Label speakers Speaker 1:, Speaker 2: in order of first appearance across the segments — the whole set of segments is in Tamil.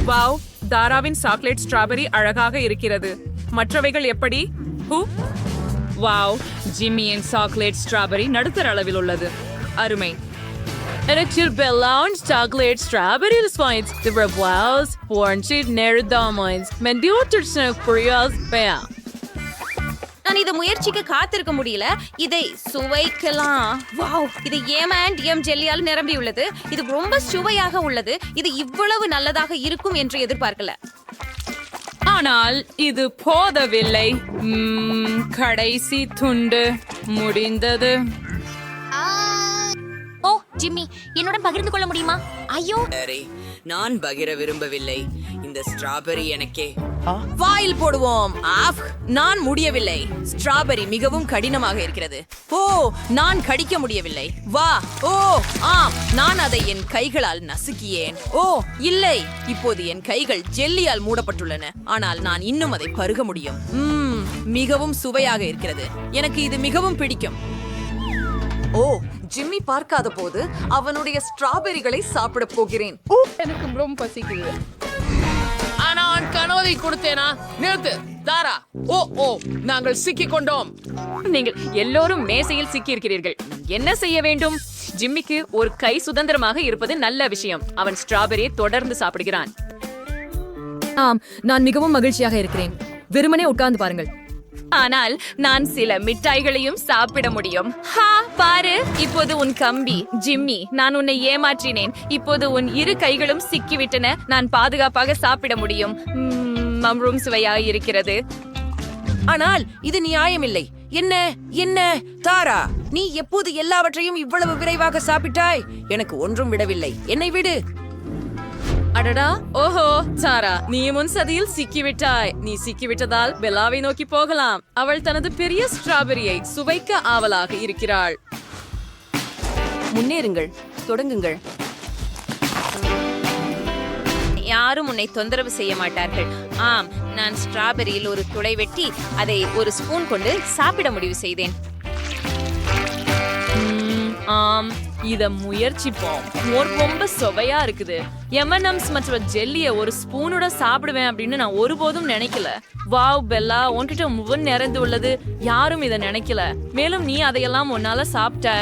Speaker 1: வாவ், தாராவின் சாக்லேட் ஸ்ட்ராபெரி அழகாக இருக்கிறது. மற்றவைகள் எப்படி? ஹூ, வாவ், ஜிம்மியின் சாக்லேட் ஸ்ட்ராபெரி நடுத்தர அளவில் உள்ளது. அருமை. Electric Belllounge chocolate strawberry sweets. The revoils, warranted near diamonds. Mendioters of Korea's bear.
Speaker 2: நான் இதை முயற்சிக்க காத்திருக்க முடியல. இதை சுவைக்கலாம். வாவ், இது ஏம் ஜெல்லியால் நிரம்பியுள்ளது. இது ரொம்ப சுவையாக உள்ளது. இது இவ்வளவு நல்லதாக இருக்கும் என்று எதிர்பார்க்கல.
Speaker 1: ஆனால் இது போதவில்லை. கடைசி துண்டு முடிந்தது.
Speaker 3: ஓ ஜிம்மி, என்னுடன் பகிர்ந்து கொள்ள முடியுமா? ஐயோ,
Speaker 4: சரி, நான் பகிர விரும்பவில்லை. இந்த ஸ்ட்ராபெரி எனக்கே.
Speaker 2: வாயில் போடுவோம். ஆஃப், நான் முடியவில்லை. ஸ்ட்ராபெரி மிகவும் கடினமாக இருக்கிறது. ஓ, நான் கடிக்க முடியவில்லை. வா, ஓ ஆம், நான் அதை என் கைகளால் நசுக்கியேன். ஓ இல்லை, இப்போது என் கைகள் ஜெல்லியால் மூடப்பட்டுள்ளன. ஆனால் நான் இன்னும் அதை பருக முடியும். மிகவும் சுவையாக இருக்கிறது. எனக்கு இது மிகவும் பிடிக்கும்.
Speaker 5: ஓ, ஜிம்மி பார்க்காத போது அவனுடைய ஸ்ட்ராபெரிகளை சாப்பிட போகிறேன்.
Speaker 1: எனக்கு ரொம்ப பசிக்குது.
Speaker 6: நான் கனோவை கொடுத்தேனா? நிறுத்து தாரா. ஓ ஓ, நாங்கள் சிக்கிக் கொண்டோம்.
Speaker 1: நீங்கள் எல்லோரும் மேசையில் சிக்கி இருக்கிறீர்கள். என்ன செய்ய வேண்டும்? ஜிம்மிக்கு ஒரு கை சுதந்திரமாக இருப்பது நல்ல விஷயம். அவன் ஸ்ட்ராபெரியை தொடர்ந்து சாப்பிடுகிறான்.
Speaker 2: ஆம், நான் மிகவும் மகிழ்ச்சியாக இருக்கிறேன். வெறுமனே உட்கார்ந்து பாருங்கள்.
Speaker 1: ஆனால் நான் சில மிட்டாய்களையும் சாப்பிட முடியும். ஹா, பாரு, இப்போது உன் கம்பி. ஜிம்மி, நான் உன்னை ஏமாற்றினேன். இப்போது உன் இரு கைகளும் சிக்கிவிட்டன. நான் பாதுகாப்பாக சாப்பிட முடியும். மம்ரூம் சுவையாக இருக்கிறது.
Speaker 2: ஆனால் இது நியாயமில்லை. என்ன என்ன தாரா, நீ எப்போது எல்லாவற்றையும் இவ்வளவு விரைவாக சாப்பிட்டாய்? எனக்கு ஒன்றும் விடவில்லை. என்னை விடு.
Speaker 1: அடடா, ஓஹோ சாரா, நீ முன் சதியில் சிக்கிவிட்டாய். நீ சிக்கிவிட்டதால் பெல்லாவை நோக்கி போகலாம். அவள் தனது பெரிய ஸ்ட்ராபெரியை சுவைக்க ஆவலாக இருக்கிறாள்.
Speaker 2: முன்னேறுங்கள், தொடங்குங்கள். யாரும் உன்னை தொந்தரவு செய்ய மாட்டார்கள். ஆம், நான் ஸ்ட்ராபெரியில் ஒரு துளை வெட்டி அதை ஒரு ஸ்பூன் கொண்டு சாப்பிட முடிவு செய்தேன்.
Speaker 1: ஆம், இத முயற்சிப்போம். ரொம்ப சுவையா இருக்குது. M&M's மற்றும் ஜெல்லிய ஒரு ஸ்பூனோட சாப்பிடுவேன் அப்படின்னு நான் ஒருபோதும் நினைக்கல. வாவ் பெல்லா, உன்கிட்ட முன் நிறைந்து உள்ளது. யாரும் இத நினைக்கல. மேலும் நீ அதையெல்லாம் உன்னால சாப்பிட்ட.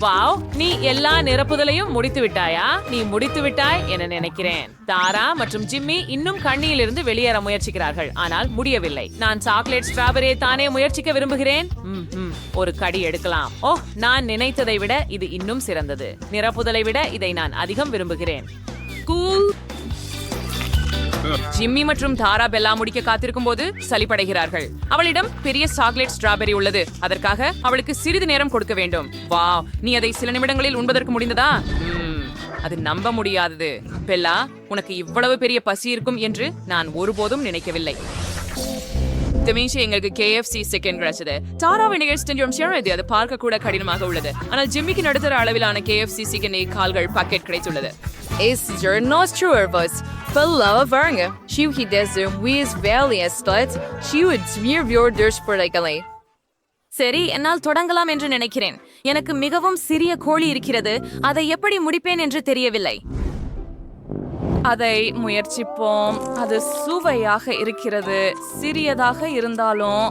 Speaker 1: வாவ், நீ எல்லா நிரப்புதலையும் முடித்து விட்டாயா? நீ முடித்து விட்டாய் என நினைக்கிறேன். தாரா மற்றும் ஜிம்மி இன்னும் கண்ணியிலிருந்து வெளியேற முயற்சிக்கிறார்கள். ஆனால் முடியவில்லை. நான் சாக்லேட் ஸ்ட்ராபெரியை தானே முயற்சிக்க விரும்புகிறேன். ஒரு கடி எடுக்கலாம். ஓ, நான் நினைத்ததை விட இது இன்னும் சிறந்தது. நிரப்புதலை விட இதை நான் அதிகம் விரும்புகிறேன். கூல். ஜிம்மி மற்றும் தாரா பெல்லா முடிக்க காத்திருக்கும் போது சலிப்படைகிறார்கள். அவளிடம் பெரிய சாக்லேட் ஸ்ட்ராபெரி உள்ளது. அதற்காக அவளுக்கு சிறிது நேரம் கொடுக்க வேண்டும். வாவ், நீ அதை சில நிமிடங்களில் உண்பதற்கு முடிந்ததா? அது நம்ப முடியாதது. பெல்லா, உனக்கு இவ்வளவு பெரிய பசி இருக்கும் என்று நான் ஒருபோதும் நினைக்கவில்லை. எங்களுக்கு KFC சிக்கன் கிடைச்சது. தாராவை நிகழ்ச்சி அது பார்க்க கூட கடினமாக உள்ளது. ஆனால் ஜிம்மிக்கு நடுத்தர அளவிலான KFC சிக்கன் கால்கள் பாக்கெட் கிடைத்துள்ளது. சரி, என்னால் தொடங்கலாம் என்று நினைக்கிறேன். எனக்கு மிகவும் சிறிய கோழி இருக்கிறது. அதை எப்படி முடிப்பேன் என்று தெரியவில்லை. அதை முயற்சிப்போம். அது சுவையாக இருக்கிறது. சிறியதாக இருந்தாலும்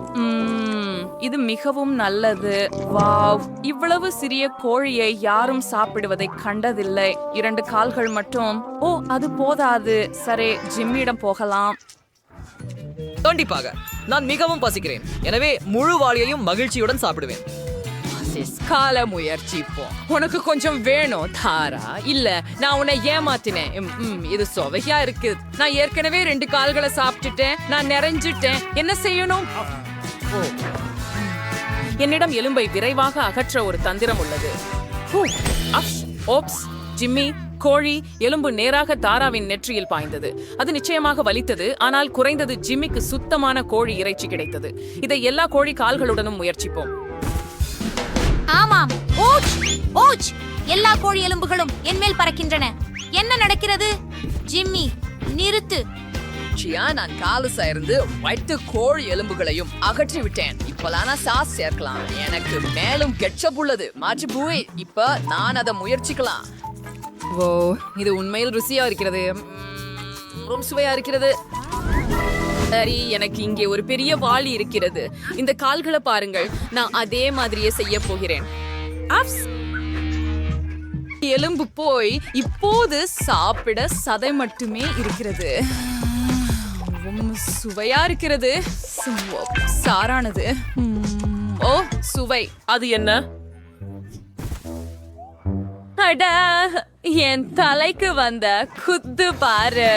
Speaker 1: இது மிகவும் நல்லது. வாவ், இவ்வளவு சிறிய கோழியை யாரும் சாப்பிடுவதை கண்டதில்லை. 2 கால்கள் மட்டும். ஓ, அது போதாது. சரி, ஜிம்மியிடம் போகலாம்.
Speaker 4: கண்டிப்பாக, நான் மிகவும் பசிக்கிறேன். எனவே முழு வாளியையும் மகிழ்ச்சியுடன் சாப்பிடுவேன்.
Speaker 1: கால முயற்சிப்போம். உனக்கு கொஞ்சம் வேணும் தாரா? இல்ல, நான் உன்னை ஏமாத்தினேன். இது சுவையா இருக்கு. நான் ஏற்கனவே 2 கால்களை சாப்பிட்டுட்டேன். நான் நிறைஞ்சிட்டேன். என்ன செய்யணும்? என்னிடம் எலும்பை விரைவாக அகற்ற ஒரு தந்திரம் உள்ளது. ஓப்ஸ், ஜிம்மி, கோழி எலும்பு நேராக தாராவின் நெற்றியில் பாய்ந்தது. அது நிச்சயமாக வலித்தது. ஆனால் குறைந்தது ஜிம்மிக்கு சுத்தமான கோழி இறைச்சி கிடைத்தது. இதை எல்லா கோழி கால்களுடனும் முயற்சிப்போம்.
Speaker 3: ஆமாம். ஓச் ஓச், எல்லா கோழி எலும்புகளும் என் மேல் பறக்கின்றன. என்ன நடக்கிறது? ஜிம்மி, நிறுத்து.
Speaker 4: நான் காலுசா இருந்து வைத்த கோழி எலும்புகளையும் அகற்றி விட்டேன். இப்பலான சாஸ் சேர்க்கலாம். எனக்கு மேலும் கெட்சப் உள்ளது. மாற்றி பூவே, இப்ப நான் அதை முயற்சிக்கலாம்.
Speaker 1: ஓ, இது உண்மையில் ருசியா இருக்கிறது.
Speaker 2: ரொம்ப சுவையா இருக்கிறது. சரி, எனக்கு இங்கே ஒரு பெரிய வாளி இருக்கிறது. இந்த கால்களை பாருங்கள். நான் அதே மாதிரியே செய்ய போகிறேன். அப்ஸ். எலும்பு போய் இப்போது சாப்பிட சதை மட்டுமே இருக்கிறது. சுவையா இருக்கிறது. சாரானது. ஓ, சுவை.
Speaker 1: அது என்ன? அட, என் தலைக்கு வந்த குத்து பாரு.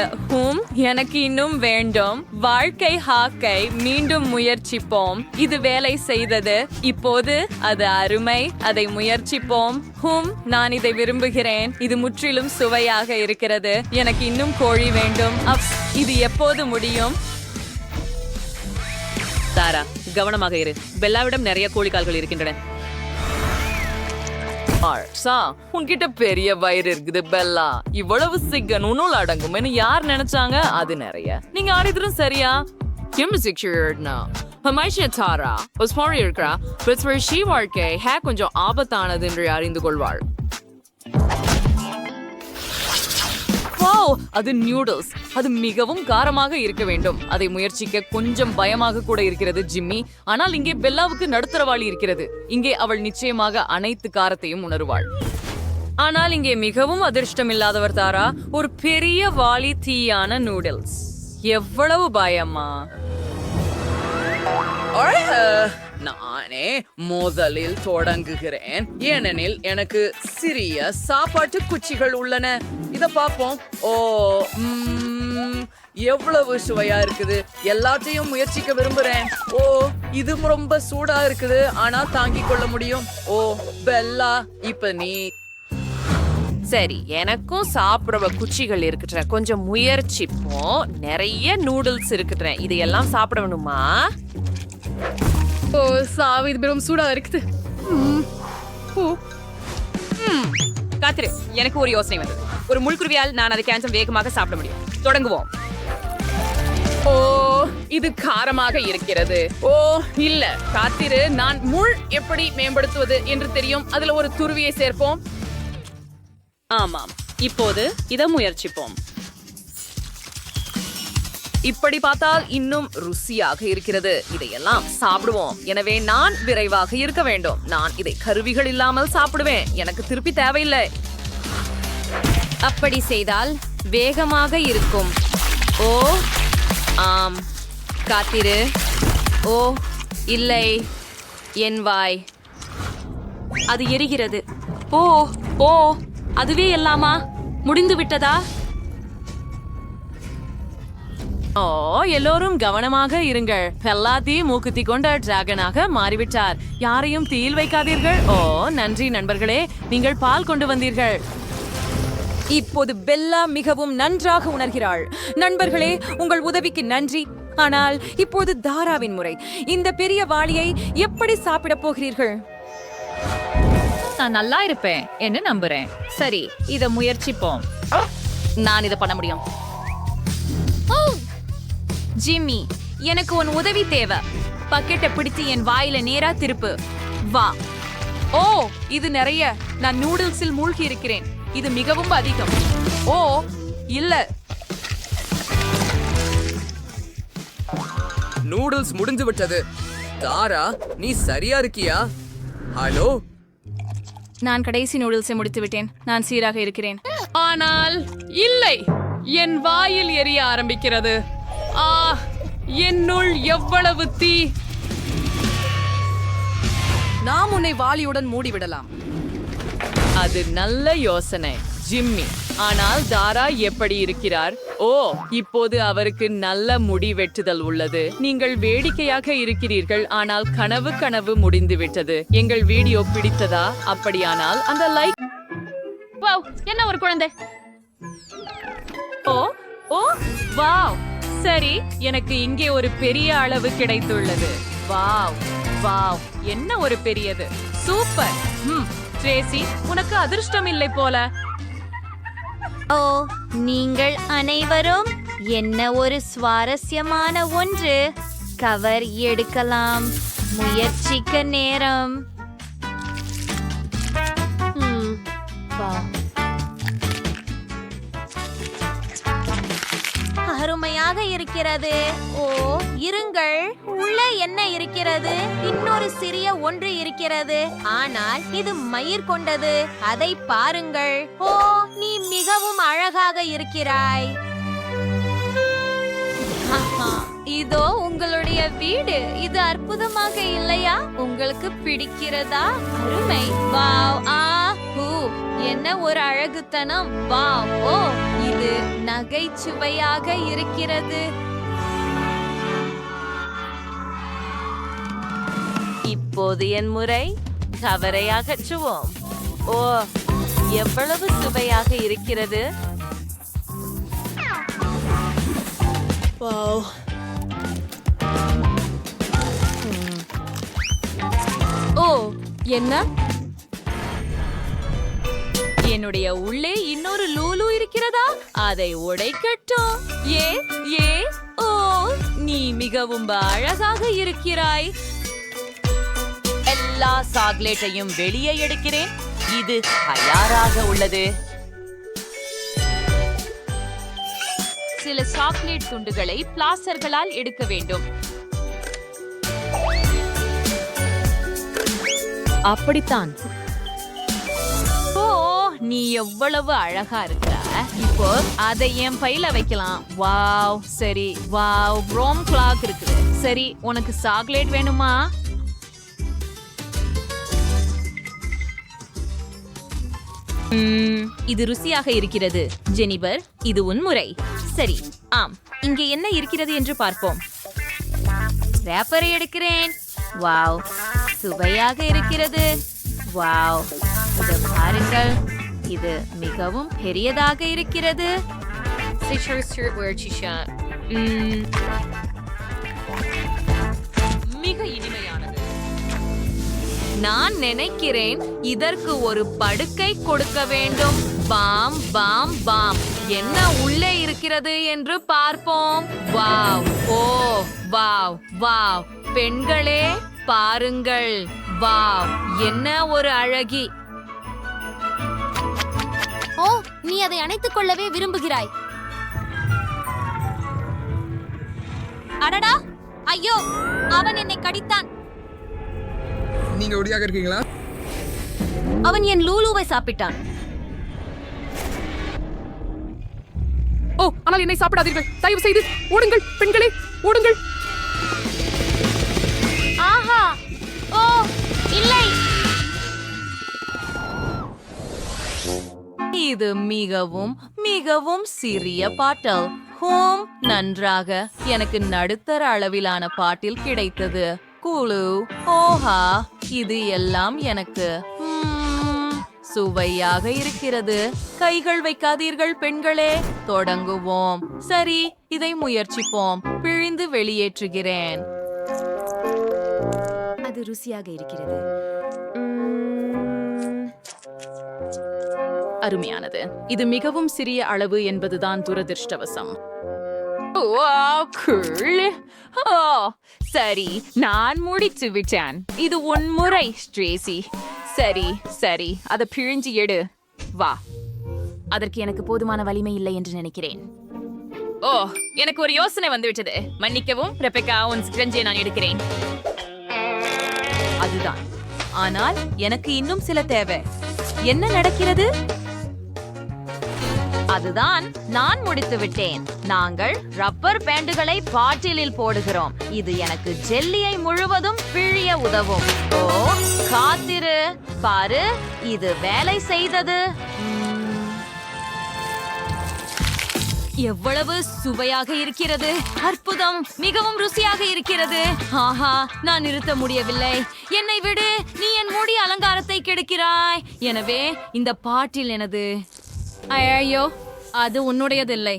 Speaker 1: எனக்கு இன்னும் வேண்டும். வாழ்க்கை ஹாக்கை மீண்டும் முயற்சிப்போம். இது வேலை செய்தது. இப்போது அது அருமை. அதை முயற்சிப்போம். நான் இதை விரும்புகிறேன். இது முற்றிலும் சுவையாக இருக்கிறது. எனக்கு இன்னும் கோழி வேண்டும். இது எப்போது முடியும்? தாரா, கவனமாக இரு. பெல்லாவிடம் நிறைய கோழிக்கால்கள் இருக்கின்றன. உன்கிட்ட பெரிய வயிறு இருக்குது பெல்லா. இவ்வளவு சிக்கன் உன்னுள் அடங்கும் யார் நினைச்சாங்க? அது நிறைய. நீங்க ஆறிதரும் சரியா? தாரா இருக்கிறா. வாழ்க்கை கொஞ்சம் ஆபத்தானது என்று அறிந்து கொள்வாள். அது நியூடல்ஸ். அது மிகவும் காரமாக இருக்க வேண்டும். அதை முயற்சிக்க கொஞ்சம் பயமாக கூட இருக்கிறது ஜிம்மி. ஆனால் இங்கே பெல்லாவுக்கு நடுத்தரவாளி இருக்கிறது. இங்கே அவள் நிச்சயமாக அனைத்து காரத்தையும் உணருவாள். ஆனால் இங்கே மிகவும் அதிர்ஷ்டம் இல்லாதவர் தாரா. ஒரு பெரிய வாளி தீயான நூடுல்ஸ். எவ்வளவு பயமா!
Speaker 4: நானே முதலில் தொடங்குகிறேன், ஏனெனில் எனக்கு சிறிய சாப்பாட்டு குச்சிகள் உள்ளன. இத பாப்போம். ஓ, எவ்வளவு சுவையா இருக்குது. எல்லாத்தையும் முயற்சிக்க விரும்புறேன். ஓ, இது ரொம்ப சூடா இருக்குது. ஆனா தாங்கிக் கொள்ள முடியும். ஓ, பெல்லா, இப்ப நீ.
Speaker 1: சரி, எனக்கும் சாப்பிடுற குச்சிகள் இருக்குற. கொஞ்சம் முயற்சிப்போம். நிறைய நூடுல்ஸ் இருக்குற. இதையெல்லாம் சாப்பிடணுமா?
Speaker 2: ஓ, சாவு, இது வெறும் சூடா இருக்குது.
Speaker 1: காத்திரு, எனக்கு ஒரு யோசனை வந்தது. ஒரு முள்குருவியால் நான் அதை கேன்சல் வேகமாக சாப்பிட முடியும். தொடங்குவோம்.
Speaker 2: ஓ, இது காரமாக இருக்கிறது. ஓ, இல்ல, காத்திரு. நான் முள் எப்படி மேம்படுத்துவது என்று தெரியும். அதுல ஒரு துருவியை சேர்ப்போம்.
Speaker 1: ஆமாம், இப்போது இதை முயற்சிப்போம்.
Speaker 2: இப்படி பார்த்தால் இன்னும் ருசியாக இருக்கிறது. இதையெல்லாம் சாப்பிடுவோம். எனவே நான் விரைவாக இருக்க வேண்டும். நான் இதை கருவிகள் இல்லாமல் சாப்பிடுவேன். எனக்கு திருப்பி தேவையில்லை.
Speaker 3: அப்படி செய்தால் வேகமாக இருக்கும்.
Speaker 2: ஓ, ஆம், காத்திரு. ஓ, இல்லை, என் வாய்.
Speaker 1: அது எரிகிறது. ஓ ஓ அதுவே எல்லாமா முடிந்து விட்டதா? ஓ, எல்லோரும் கவனமாக இருங்கள். பெல்லாத்தி மூக்குத்தி கொண்ட டிராகனாக மாறிவிட்டார். யாரையும் தீயில் வைக்காதீர்கள். ஓ, நன்றி நண்பர்களே, நீங்கள் பால் கொண்டு வந்தீர்கள்.
Speaker 2: இப்போது பெல்லா மிகவும் நன்றாக உணர்கிறாள். நண்பர்களே, உங்கள் உதவிக்கு நன்றி. ஆனால் இப்போது தாராவின் முறை. இந்த பெரிய வாளியை எப்படி சாப்பிட போகிறீர்கள்?
Speaker 1: நான் நல்லா இருப்பேன் என்று நம்புறேன். சரி, இத முயற்சிப்போம். நான் இத பண்ண முடியும்.
Speaker 3: ஜிம்மி, எனக்கு உன் உதவி தேவை. பக்கெட்டை பிடித்து என் வாயில நேரா திருப்பு. வா.
Speaker 2: ஓ, இது நிறைய. நான் நூடுல்ஸில் மூழ்கி இருக்கிறேன். இது மிகவும் அதிகம். ஓ, இல்ல.
Speaker 7: நூடுல்ஸ் முடிஞ்சு விட்டது. தாரா, நீ சரியா இருக்கியா? ஹலோ.
Speaker 3: நான் கடைசி நூடுல்ஸை முடித்து விட்டேன். நான் சீராக இருக்கிறேன்.
Speaker 2: ஆனால் இல்லை, என் வாயில் எரிய ஆரம்பிக்கிறது. ஆ, என்னுள் எவ்வளவு தீ! நாம் உன்னை வாளியுடன் மூடிவிடலாம்.
Speaker 1: அது நல்ல யோசனை ஜிம்மி. ஆனால் தாரா எப்படி இருக்கிறார்? ஓ, இப்போது அவருக்கு நல்ல முடி வெட்டுதல் உள்ளது. நீங்கள் வேடிக்கையாக இருக்கிறீர்கள், ஆனால் கனவு முடிந்து விட்டது. எங்கள் வீடியோ பிடித்ததா? அப்படியானால் அந்த லைக்.
Speaker 3: என்ன ஒரு குழந்தை!
Speaker 1: ஓ ஓ வாவ்! சரி, எனக்கு இங்கே ஒரு பெரிய அளவு கிடைத்துள்ளது. வாவ் வாவ், என்ன ஒரு பெரியது! சூப்பர். ட்ரேசி, உனக்கு அதிர்ஷ்டம் இல்லை போல.
Speaker 3: ஓ, நீங்கள் அனைவரும் என்ன ஒரு சுவாரஸ்யமான ஒன்று. கவர் எடுக்கலாம். முயற்சிக்க நேரம். அருமையாக இருக்கிறது. ஓ இருங்கள், உள்ளே என்ன இருக்கிறது? இன்னொரு சிறிய ஒன்று இருக்கிறது, ஆனால் இது மயிர் கொண்டது. அதை பாருங்கள். ஓ, நீ மிகவும் அழகாக இருக்கிறாய். இதோ உங்களுடைய வீடு. இது அற்புதமாக இல்லையா? உங்களுக்கு பிடிக்கிறதா? அருமை. வாவ். என்ன ஒரு அழகுத்தனம். வாவ். ஓ, இது நகைச்சுவையாக இருக்கிறது.
Speaker 1: இப்போது என் முறை. கவரை அகற்றுவோம். ஓ, எவ்வளவு சுவையாக இருக்கிறது.
Speaker 3: ஓ, என்ன? என்னுடைய உள்ளே இன்னொரு லூலு இருக்கிறதா? அதை உடைக்கட்டும். ஓ, நீ மிகவும் அழகாக இருக்கிறாய்.
Speaker 1: எல்லா சாக்லேட்டையும் வெளியே எடுக்கிறேன். இது தயாராக உள்ளது.
Speaker 3: சில சாக்லேட் துண்டுகளை பிளாஸ்டர்களால் எடுக்க வேண்டும்.
Speaker 1: அப்படித்தான்.
Speaker 3: ஓ, நீ எவ்வளவு அழகா இருக்கிற. இப்போ அதை என் பையில வைக்கலாம். வாவ். சரி. வாவ், ரோம் கிளாக் இருக்குது. சரி, உனக்கு சாக்லேட் வேணுமா?
Speaker 1: இது ருசியாக இருக்கிறது. ஜெனிபர், இது உன் முறை. சரி. ஆம், இங்கே என்ன இருக்கிறது என்று பார்ப்போம்.
Speaker 3: ரேப்பரை எடுக்கிறேன். வாவ், சுவையாக இருக்கிறது. வாவ், இது பாருங்கள். இது மிகவும் பெரியதாக இருக்கிறது.
Speaker 1: மிக இனிமையானது. நான் நினைக்கிறேன் இதற்கு ஒரு படுக்கை கொடுக்க வேண்டும். பாம் பாம் பாம். என்ன உள்ளே இருக்கிறது என்று பார்ப்போம். வாவ். ஓ, வாவ் வாவ். பெண்களே பாருங்கள். வாவ், என்ன ஒரு அழகி.
Speaker 3: ஓ, நீ அதை அணைத்துக் கொள்ளவே விரும்புகிறாய். அடடா, ஐயோ, அவன் என்னை கடித்தான்.
Speaker 7: நீங்க ஒடியாக இருக்கீங்களா?
Speaker 3: அவன் என் லூலுவை சாப்பிட்டான்.
Speaker 6: ஓ, ஆனால் என்னை சாப்பிடாதீர்கள். தயவு செய்து ஓடுங்கள் பெண்களே, ஓடுங்கள்.
Speaker 3: ஆஹா. ஓ, இல்லை.
Speaker 1: இது மிகவும் மிகவும் சிறிய பாட்டில். ஹோம், நன்றாக. எனக்கு நடுத்தர அளவிலான பாட்டில் கிடைத்தது. குழு. ஓஹா, இது எல்லாம் எனக்கு சுவையாக இருக்கிறது. கைகள் வைக்காதீர்கள் பெண்களே. தொடங்குவோம். சரி, இதை முயற்சிப்போம். பிழிந்து வெளியேற்றுகிறேன்.
Speaker 3: அது ருசியாக இருக்கிறது.
Speaker 1: அருமையானது. இது மிகவும் சிறிய அளவு என்பதுதான் துரதிர்ஷ்டவசம். சரி, நான் முடித்து விட்டேன். இது உன் முறை, ஸ்ட்ரேசி. சரி சரி, அதை பிழிஞ்சு எடு. வா.
Speaker 3: அதற்கு எனக்கு போதுமான வலிமை இல்லை என்று நினைக்கிறேன்.
Speaker 1: ஓ, எனக்கு ஒரு யோசனை வந்துவிட்டது. மன்னிக்கவும் ரெபெக்கா, உன் ஸ்க்ரஞ்சை நான் எடுக்கிறேன். அதுதான். ஆனால் எனக்கு இன்னும் சில தேவை. என்ன நடக்கிறது?
Speaker 3: அதுதான், நான் முடித்து விட்டேன். நாங்கள் ரப்பர் பேண்டுகளை பாட்டிலில் போடுகிறோம். இது எனக்கு ஜெல்லியை முழுவதும் பிழிய உதவும். ஓ, காத்திரு, பாரு, இது வேலை செய்தது.
Speaker 1: எவ்வளவு சுவையாக இருக்கிறது. அற்புதம். மிகவும் ருசியாக இருக்கிறது. ஆஹா, நான் நிறுத்த முடியவில்லை. என்னை விடு. நீ என் முடி அலங்காரத்தை கெடுக்கிறாய். எனவே இந்த பாட்டில் எனது. ஐயோ, அது உன்னுடையதில்லை.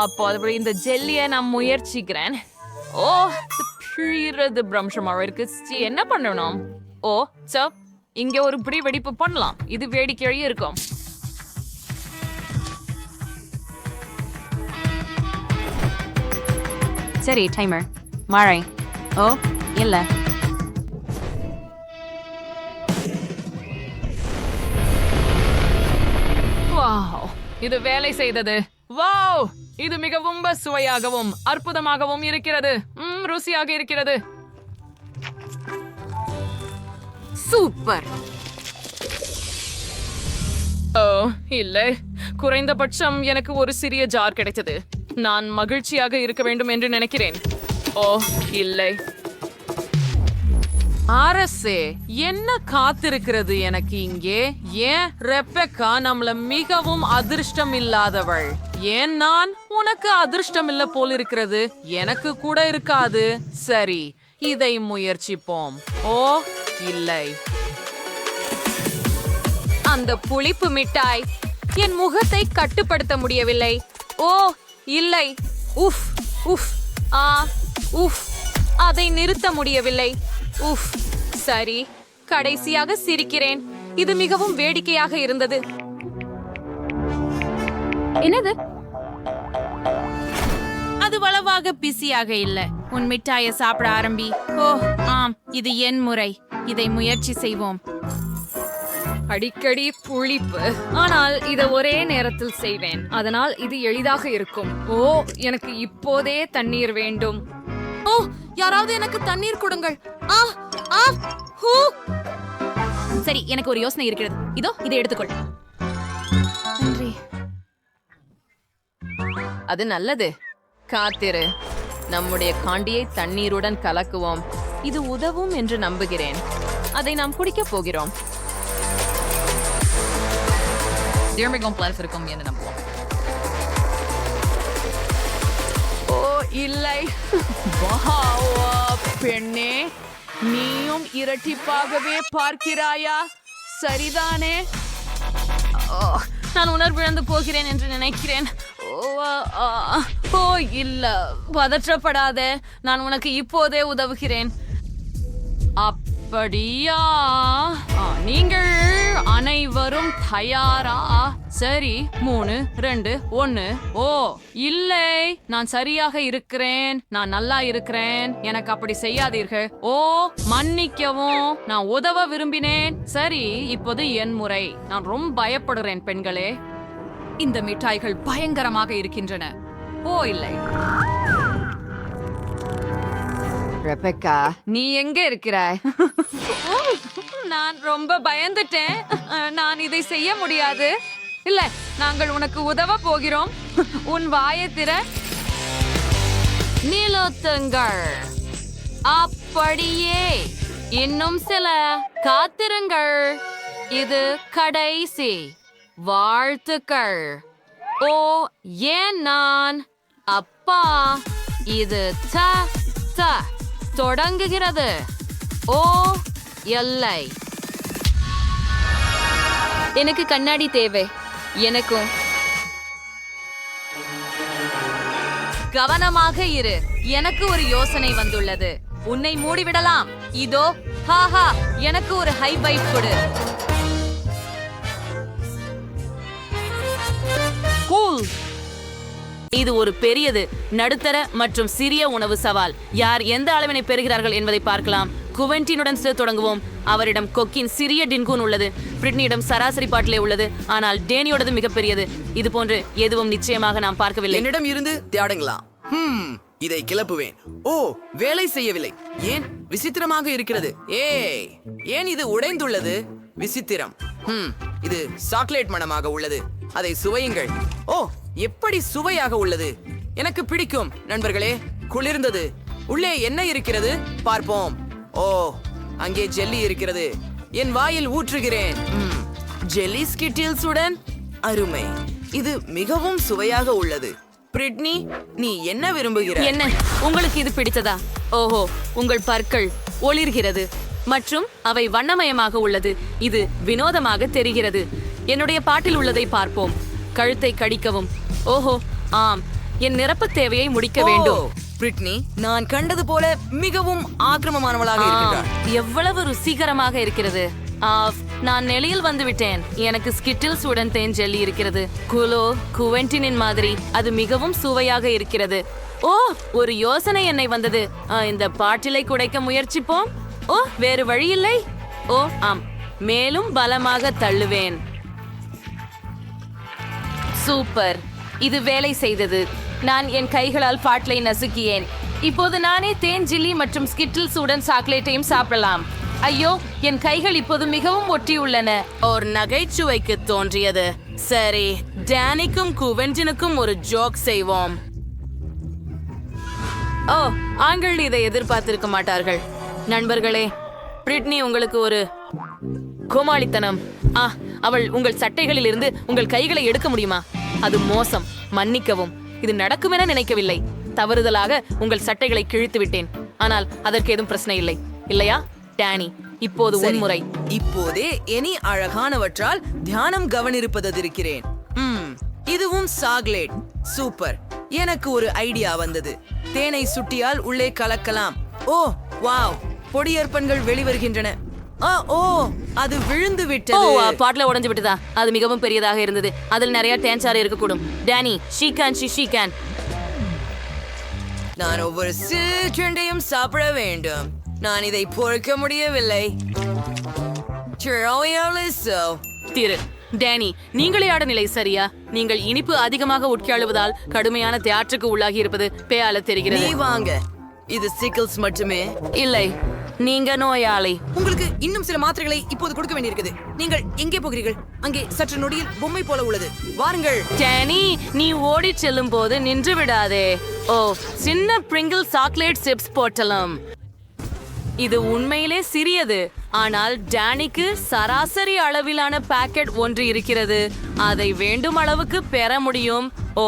Speaker 1: அப்போது இந்த ஜெல்லியை நான் முயற்சிக்கிறேன். ஓ, பிழிறது பிரம்சமாக இருக்கு. என்ன பண்ணணும்? ஓ, சோ இங்க ஒரு பிடி வெடிப்பு பண்ணலாம். இது வேடிக்கையே இருக்கும். சரி, டைமர். மழை. ஓ, இல்ல.
Speaker 6: இது வேலை செய்தது. வாவ், இது மிகவும் சுவையாகவும் அற்புதமாகவும் இருக்கிறது. ருசியாக இருக்கிறது.
Speaker 2: சூப்பர்.
Speaker 1: ஓ இல்லை, குறைந்தபட்சம் எனக்கு ஒரு சிறிய ஜார் கிடைத்தது. நான் மகிழ்ச்சியாக இருக்க வேண்டும் என்று நினைக்கிறேன். ஓ இல்லை.
Speaker 2: அரசே, என்ன காத்திருக்கிறது எனக்கு இங்கே? ஏன் ரெபெக்கா நம்மள மிகவும் அதிர்ஷ்டம் இல்லாதவள்? ஏன் நான் உனக்கு அதிர்ஷ்டம் இல்ல போல் இருக்கிறது? எனக்கு கூட இருக்காது. சரி, இதை முயற்சிப்போம். ஓ இல்லை. அந்த புளிப்பு மிட்டாய் என் முகத்தை கட்டுப்படுத்த முடியவில்லை. ஓ இல்லை. உஃப் உஃப் ஆ உஃப். அதை நிறுத்த முடியவில்லை. உஃப். சரி, கடைசியாக சிரிக்கிறேன். இது மிகவும் வேடிக்கையாக இருந்தது.
Speaker 3: என்னது? அது வளவாக பிஸியாக இல்ல. உன் மிட்டாயை சாப்பிட ஆரம்பி. ஓ ஆம், இது என் முறை. இதை முயற்சி செய்வோம்.
Speaker 1: அடிக்கடி புளிப்பு, ஆனால் இதை ஒரே நேரத்தில் செய்வேன். அதனால் இது எளிதாக இருக்கும். ஓ எனக்கு இப்போதே தண்ணீர் வேண்டும்.
Speaker 2: ஓ, யாராவது எனக்கு தண்ணீர் கொடுங்கள். ஆ ஆ ஹூ.
Speaker 3: சரி, எனக்கு ஒரு யோசனை இருக்கிறது. இதோ இதை எடுத்துக்கொள். நன்றி.
Speaker 2: அது நல்லது. காத்திரு. நம்முடைய காண்டியை தண்ணீருடன் கலக்குவோம். இது உதவும் என்று நம்புகிறேன். அதை நாம் குடிக்கப் போகிறோம்.
Speaker 4: இருக்கும் என்று நம்புவோம். ஓ இல்லை. பெண்ணே, நீயும் இரட்டிப்பாகவே பார்க்கிறாயா? சரிதானே?
Speaker 1: நான் உணர்விழந்து போகிறேன் என்று நினைக்கிறேன். ஓ இல்ல, பதற்றப்படாத. நான் உனக்கு இப்போதே உதவுகிறேன். அப்படியா? நீங்கள் அனைவரும் தயாரா? சரி, 3, 2, 1. ஓ இல்லை, நான் சரியாக இருக்கிறேன். நான் நல்லா இருக்கிறேன். எனக்கு அப்படி செய்யாதீர்கள். ஓ மன்னிக்கவும், நான் உதவ விரும்பினேன். சரி, இப்போது என் முறை. நான் ரொம்ப பயப்படுறேன் பெண்களே.
Speaker 2: இந்த மிட்டாய்கள் பயங்கரமாக இருக்கின்றன. ஓ இல்லை. ரெபெக்கா, நீ எங்க இருக்கிறாய்?
Speaker 1: நான் ரொம்ப பயந்துட்டேன். நான் இதை செய்ய முடியாது. இல்ல, நாங்கள் உனக்கு உதவ போகிறோம். உன் வாயை திற. நிலுத்துங்கள். அப்படியே. இன்னும் சில. காத்திருங்கள். இது கடைசி. வாழ்த்துக்கள். ஓ ஏன் நான்? அப்பா, இது தொடங்குகிறது. ஓ எல்லை.
Speaker 3: எனக்கு கண்ணாடி தேவை. எனக்கும்.
Speaker 2: கவனமாக இரு. எனக்கு ஒரு யோசனை வந்துள்ளது. உன்னை மூடிவிடலாம். இதோ, ஹாஹா, எனக்கு ஒரு ஹை ஃபைவ் கொடு.
Speaker 1: கூல். இது ஒரு பெரியது, நடுத்தர மற்றும் சிறிய உணவு சவால். யார் எந்த அளவினை பெறுகிறார்கள் என்பதை பார்க்கலாம். குவென்டினுடன் தொடங்குவோம். அவரிடம் கொக்கின் சிறிய டின்கூன் உள்ளது. பிரிட்னியிடம் சராசரி பாட்டிலே உள்ளது. ஆனால் டேனியோடது மிகப்பெரியது. இது போன்று எதுவும் நிச்சயமாக நாம் பார்க்கவில்லை.
Speaker 7: என்னிடம் இருந்து தேடுங்களா? இதை கிளப்புவேன். ஓ, வேலை செய்யவில்லை. ஏன்? விசித்திரமாக இருக்கிறது. ஏன் இது உடைந்துள்ளது? விசித்திரம். இது சாக்லேட் மணமாக உள்ளது. அதை சுவையுங்கள். ஓ, எப்படி சுவையாக உள்ளது. எனக்கு பிடிக்கும் நண்பர்களே. குளிர்ந்தது. உள்ளே என்ன இருக்கிறது பார்ப்போம். ஓ, அங்கே ஜெல்லி இருக்கிறது. என் வாயில் ஊற்றுகிறேன். ஜெல்லி ஸ்கிட்டில்ஸுடன். அருமை. இது மிகவும் சுவையாக உள்ளது. பிரிட்னி, நீ என்ன விரும்புகிறாய்?
Speaker 1: என்ன, உங்களுக்கு இது பிடித்ததா? ஓஹோ, உங்கள் பற்கள் ஒளிர்கிறது மற்றும் அவை வண்ணமயமாக உள்ளது. இது வினோதமாக தெரிகிறது. என்னுடைய பாட்டில் உள்ளதை பார்ப்போம். கழுத்தை கடிக்கவும். ஓஹோ ஆம், என் நிரப்பு தேவையை முடிக்க வேண்டும்.
Speaker 7: பிரிட்னி, நான் கண்டது போல மிகவும் ஆக்கிரமமானவளாக இருக்கிறார்.
Speaker 1: எவ்வளவு ருசிகரமாக இருக்கிறது. நான் நெளியில் வந்து விட்டேன். எனக்கு ஸ்கிட்டில்ஸ் உடன் தேன் ஜெல்லி இருக்கிறது. குவென்டினின் மாதிரி. அது மிகவும் சுவையாக இருக்கிறது. ஓ, ஒரு யோசனை என்னை வந்தது. இந்த பாட்டிலை குடைக்க முயற்சிப்போம். ஓ, வேறு வழி இல்லை. ஓ ஆம், மேலும் பலமாக தள்ளுவேன். சூப்பர், இது வேலை செய்தது. நான் என் கைகளால் பாட்டிலை நசுக்கியேன். இப்போது நானே தேன் ஜில்லி மற்றும் ஸ்கிட்டில்ஸ் உடன் சாக்லேட்டையும் சாப்பிடலாம். ஐயோ, என் கைகள் இப்போது மிகவும் ஒட்டியுள்ளன.
Speaker 2: ஒரு நகைச்சுவைக்கு தோன்றியது. சரி, டேனிக்கும் குவென்டினுக்கும் ஒரு ஜோக் செய்வோம். ஓ, ஆண்கள் இதை எதிர்பார்த்திருக்க மாட்டார்கள். நண்பர்களே, பிரிட்னி உங்களுக்கு ஒரு கோமாளித்தனம். அவள் உங்கள் சட்டைகளில் இருந்து உங்கள் கைகளை எடுக்க முடியுமா? அது மோசம். மன்னிக்கவும், இது நடக்கும் என நினைக்கவில்லை. தவறுதலாக உங்கள் சட்டைகளை கிழித்து விட்டேன். ஆனால் அதற்கு ஏதும் பிரச்சனை இல்லை, இல்லையா டேனி? இப்போது உன்முறை.
Speaker 7: இப்போதே எனி அழகானவற்றால் தியானம் கவனிருப்பதிருக்கிறேன். இதுவும் சாக்லேட். சூப்பர். எனக்கு ஒரு ஐடியா வந்தது. தேனை சுட்டியால் உள்ளே கலக்கலாம். ஓ வாவ், பொடியற்பன்கள் வெளிவருகின்றன. ஓ, அது விழுந்து விட்டது.
Speaker 2: பாட்டில உடைஞ்சு விட்டதா? அது மிகவும் பெரியதாக இருந்தது. அதில் நிறைய தேன்சாறு இருக்கக்கூடும். Danny, she can.
Speaker 7: நான் ஒவ்வொரு சிற்றுண்டையும் சாப்பிட வேண்டும். நான் இதை பொறுக்க முடியவில்லை.
Speaker 2: திரு டேனி, நீங்களே ஆட நிலை சரியா? நீங்கள் இனிப்பு அதிகமாக உட்காழுவதால் கடுமையான தியாற்றுக்கு உள்ளாகி இருப்பது பேயால தெரிகிறது.
Speaker 7: நீ வாங்க. இது சிக்கிள்ஸ் மட்டுமே
Speaker 2: இல்லை, நீங்க நோயாளி.
Speaker 7: உங்களுக்கு இன்னும் சில மாத்திரைகளை இப்போது கொடுக்க வேண்டியிருக்குது. நீங்கள் எங்கே போகிறீர்கள்? அங்கே சற்று நொடியில் பொம்மை போல உள்ளது. வாருங்கள்.
Speaker 2: டேனி, நீ ஓடி செல்லும் போது நின்று விடாதே. ஓ, சின்ன பிரிங்கிள் சாக்லேட் சிப்ஸ் போட்டலாம். இது உண்மையிலே சிறியது, ஆனால் டேனிக்கு சராசரி அளவிலான பாக்கெட் ஒன்று இருக்கிறது. அதை வேண்டும் அளவுக்கு பெற முடியும். ஓ,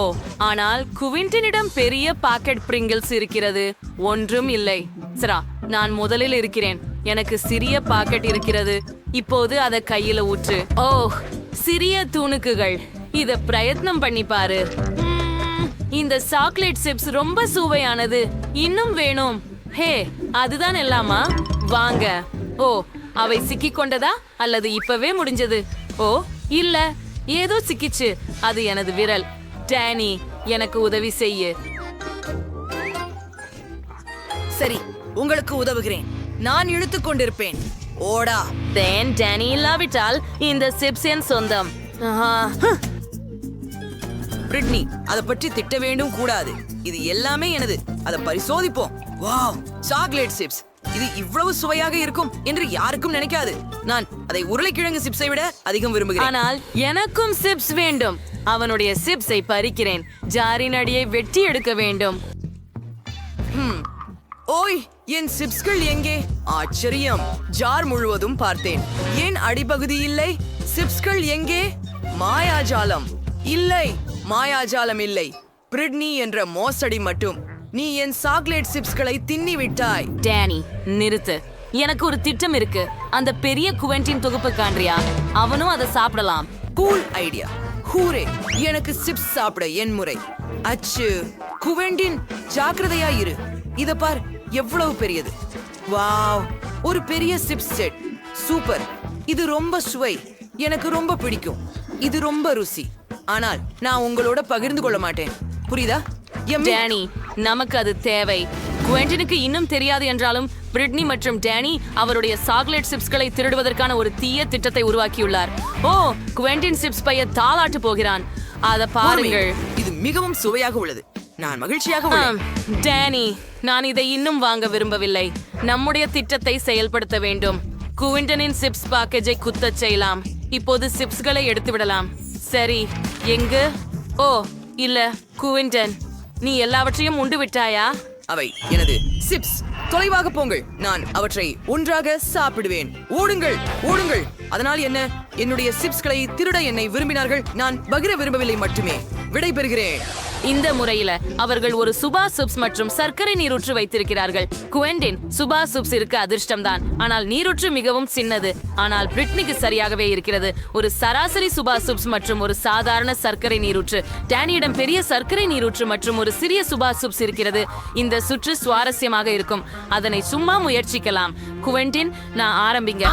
Speaker 2: ஆனால் குவிண்டனிடம் பெரிய பாக்கெட் பிரிங்கிள்ஸ் இருக்கிறது. ஒன்றும் இல்லை. சரா, நான் முதலில் இருக்கிறேன். எனக்கு சிறிய பாக்கெட் இருக்கிறது. இப்போது அதை கையில ஊற்று. ஓ, சிறிய தூணுக்குகள். இத பிரயத்னம் பண்ணி பாரு. இந்த சாக்லேட் சிப்ஸ் ரொம்ப சுவையானது. இன்னும் வேணும். ஹே, அதுதான் எல்லாமா? வாங்க. ஓ, அவை சிக்கிக் கொண்டதா அல்லது இப்பவே முடிஞ்சது? ஓ இல்ல, ஏதோ சிக்கிச்சு. அது எனது விரல். டேனி, எனக்கு உதவி செய்ய.
Speaker 7: சரி, உங்களுக்கு உதவுகிறேன். நான் இழுத்துக் கொண்டிருப்பேன். ஓடா.
Speaker 2: டேனி இல்லாவிட்டால் இந்த சிப்ஸ் என் சொந்தம்.
Speaker 7: பிரிட்னி, அதை பற்றி திட்ட வேண்டும் கூடாது. இது எல்லாமே எனது. அதை பரிசோதிப்போம். Wow, chocolate chips. இது இவ்வளவு சுவையாக இருக்கும் என்று யாருக்கும் நினைக்காது. நான் அதை உருளைக்கிழங்கு சிப்ஸை விட அதிகம் விரும்புகிறேன்.
Speaker 2: ஆனால் எனக்கும் சிப்ஸ் வேண்டும். அவனுடைய சிப்ஸை பறிக்கிறேன். ஜாரின் அடியை வெட்டி எடுக்க வேண்டும்.
Speaker 7: ஓய், என் சிப்ஸ்கள் எங்கே? ஆச்சரியம். ஜார் முழுவதும் பார்த்தேன். ஏன் அடிப்பகுதி இல்லை? சிப்ஸ்கள் எங்கே? மாயாஜாலம். இல்லை, மாயாஜாலம் இல்லை. பிரிட்னி என்ற மோசடி மட்டும். நீ என் சாக்லேட் சிப்ஸ்களை தின்னி விட்டாய்.
Speaker 2: டேனி, நிறுத்து. எனக்கு ஒரு திட்டம் இருக்கு. அந்த பெரிய குவென்டின் தொகுப்பு காண்றியா? அவனும் அதை சாப்பிடலாம்.
Speaker 7: Cool idea. ஹூரே, எனக்கு சிப்ஸ் சாப்பிட என் முறை. அச்சு, குவென்டின், ஜாக்கிரதையா இரு. இத பார், எவ்வளவு பெரியது. வாவ், ஒரு பெரிய சிப்ஸ் செட். சூப்பர். இது ரொம்ப சுவை. எனக்கு ரொம்ப பிடிக்கும். இது ரொம்ப ருசி. ஆனால் நான் உங்களோட பகிர்ந்து கொள்ள மாட்டேன். புரியுதா?
Speaker 2: டேனி, நமக்கு அது தேவை. குவென்டினுக்கு இன்னும் தெரியாது என்றாலும் பிரிட்னி மற்றும் டேனி அவருடைய சாக்லேட் சிப்ஸ்களை திருடுவதற்கான ஒரு தீய திட்டத்தை உருவாக்கியுள்ளார். ஓ, குவென்டின் சிப்ஸ் பைய தாளாட்டு போகிறான். அத பாருங்கள்.
Speaker 7: இது மிகவும் சுவையாக உள்ளது. நான் மகிழ்ச்சியாக உள்ளேன்.
Speaker 2: டேனி, நான் இதை இன்னும் வாங்க விரும்பவில்லை. நம்முடைய திட்டத்தை செயல்படுத்த வேண்டும். குவிண்டனின் சிப்ஸ் பேக்கேஜை குத்தச் செய்யலாம். இப்போது சிப்ஸ்களை எடுத்து விடலாம். சரி, எங்கு? ஓ இல்ல, குவிண்டன், நீ எல்லாவற்றையும் உண்டு விட்டாயா?
Speaker 7: அவை எனது சிப்ஸ். தொலைவாக போங்கள். நான் அவற்றை ஒன்றாக சாப்பிடுவேன். ஓடுங்கள், ஓடுங்கள். அதனால் என்ன? என்னுடைய சிப்ஸ்களை திருட என்னை விரும்பினார்கள். நான் பகிர விரும்பவில்லை மட்டுமே. விடை பெறுகிறேன்.
Speaker 2: இந்த முறையில அவர்கள் ஒரு சுபா சூப்ஸ் மற்றும் சர்க்கரை நீரூற்று வைத்திருக்கிறார்கள். குவென்டின், சுபா சூப்ஸ் இருக்க அதிர்ஷ்டம்தான். ஆனால் நீரூற்று மிகவும் சின்னது. ஆனால் பிரிட்னிக்கு சரியாகவே இருக்கிறது. ஒரு சராசரி சுபா சூப்ஸ் மற்றும் ஒரு சாதாரண சர்க்கரை நீரூற்று. டேனியிடம் பெரிய சர்க்கரை நீரூற்று மற்றும் ஒரு சிறிய சுபா சூப்ஸ் இருக்கிறது. இந்த சுற்று சுவாரஸ்யமாக இருக்கும். அதனை சும்மா முயற்சிக்கலாம். குவென்டின், நான் ஆரம்பிங்க.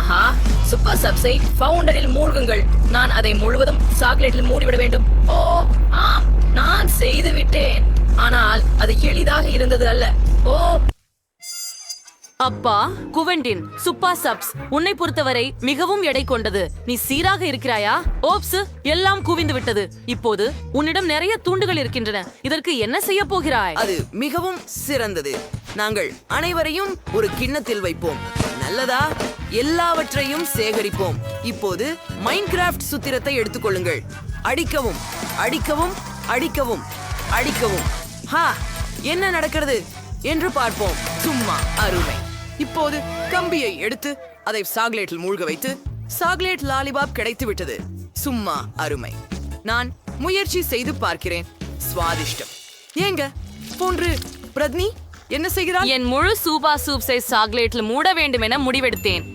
Speaker 1: சூப்பர் சப்ஸை ஃபவுண்டரில் மூழ்குங்கள். நான் அதை முழுவதும் சாக்லேட்டில் மூடிவிட வேண்டும். ஓ ஆம், நான் செய்து விட்டேன். ஆனால் அது எளிதாக இருந்தது அல்ல. ஓ அப்பா குவெண்டின் சுப்பா சப்ஸ் உன்னை பொறுத்தவரை மிகவும் எடை கொண்டது. நீ சீராக இருக்கிறாயா? ஓப்ஸ், எல்லாம் குவிந்து விட்டது. இப்போது உன்னிடம் நிறைய தூண்டுகள் இருக்கின்றன. இதற்கு என்ன செய்ய போகிறாய்?
Speaker 7: அது மிகவும் சிறந்தது. நாங்கள் அனைவரையும் ஒரு கிண்ணத்தில் வைப்போம். நல்லதா? எல்லாவற்றையும் சேகரிப்போம். இப்போது மைன்கிராஃப்ட் சூத்திரத்தை எடுத்துக்கொள்ளுங்கள். அடிக்கவும், அடிக்கவும், அடிக்கவும், அடிக்கவும். ஹா, என்ன நடக்கிறது என்று பார்ப்போம். சும்மா அருமை. இப்போது கம்பியை எடுத்து அதை சாக்லேட்டில் மூழ்க வைத்து சாக்லேட் லாலிபாப் கிடைத்து விட்டது. சும்மா அருமை. நான் முயற்சி செய்து பார்க்கிறேன். சுவாதிஷ்டம். ஏங்க போன்று பிரத்னி என்ன செய்கிறார்?
Speaker 1: என் முழு சூபா சூப்ஸை சாக்லேட்ல மூட வேண்டும் என முடிவெடுத்தேன்.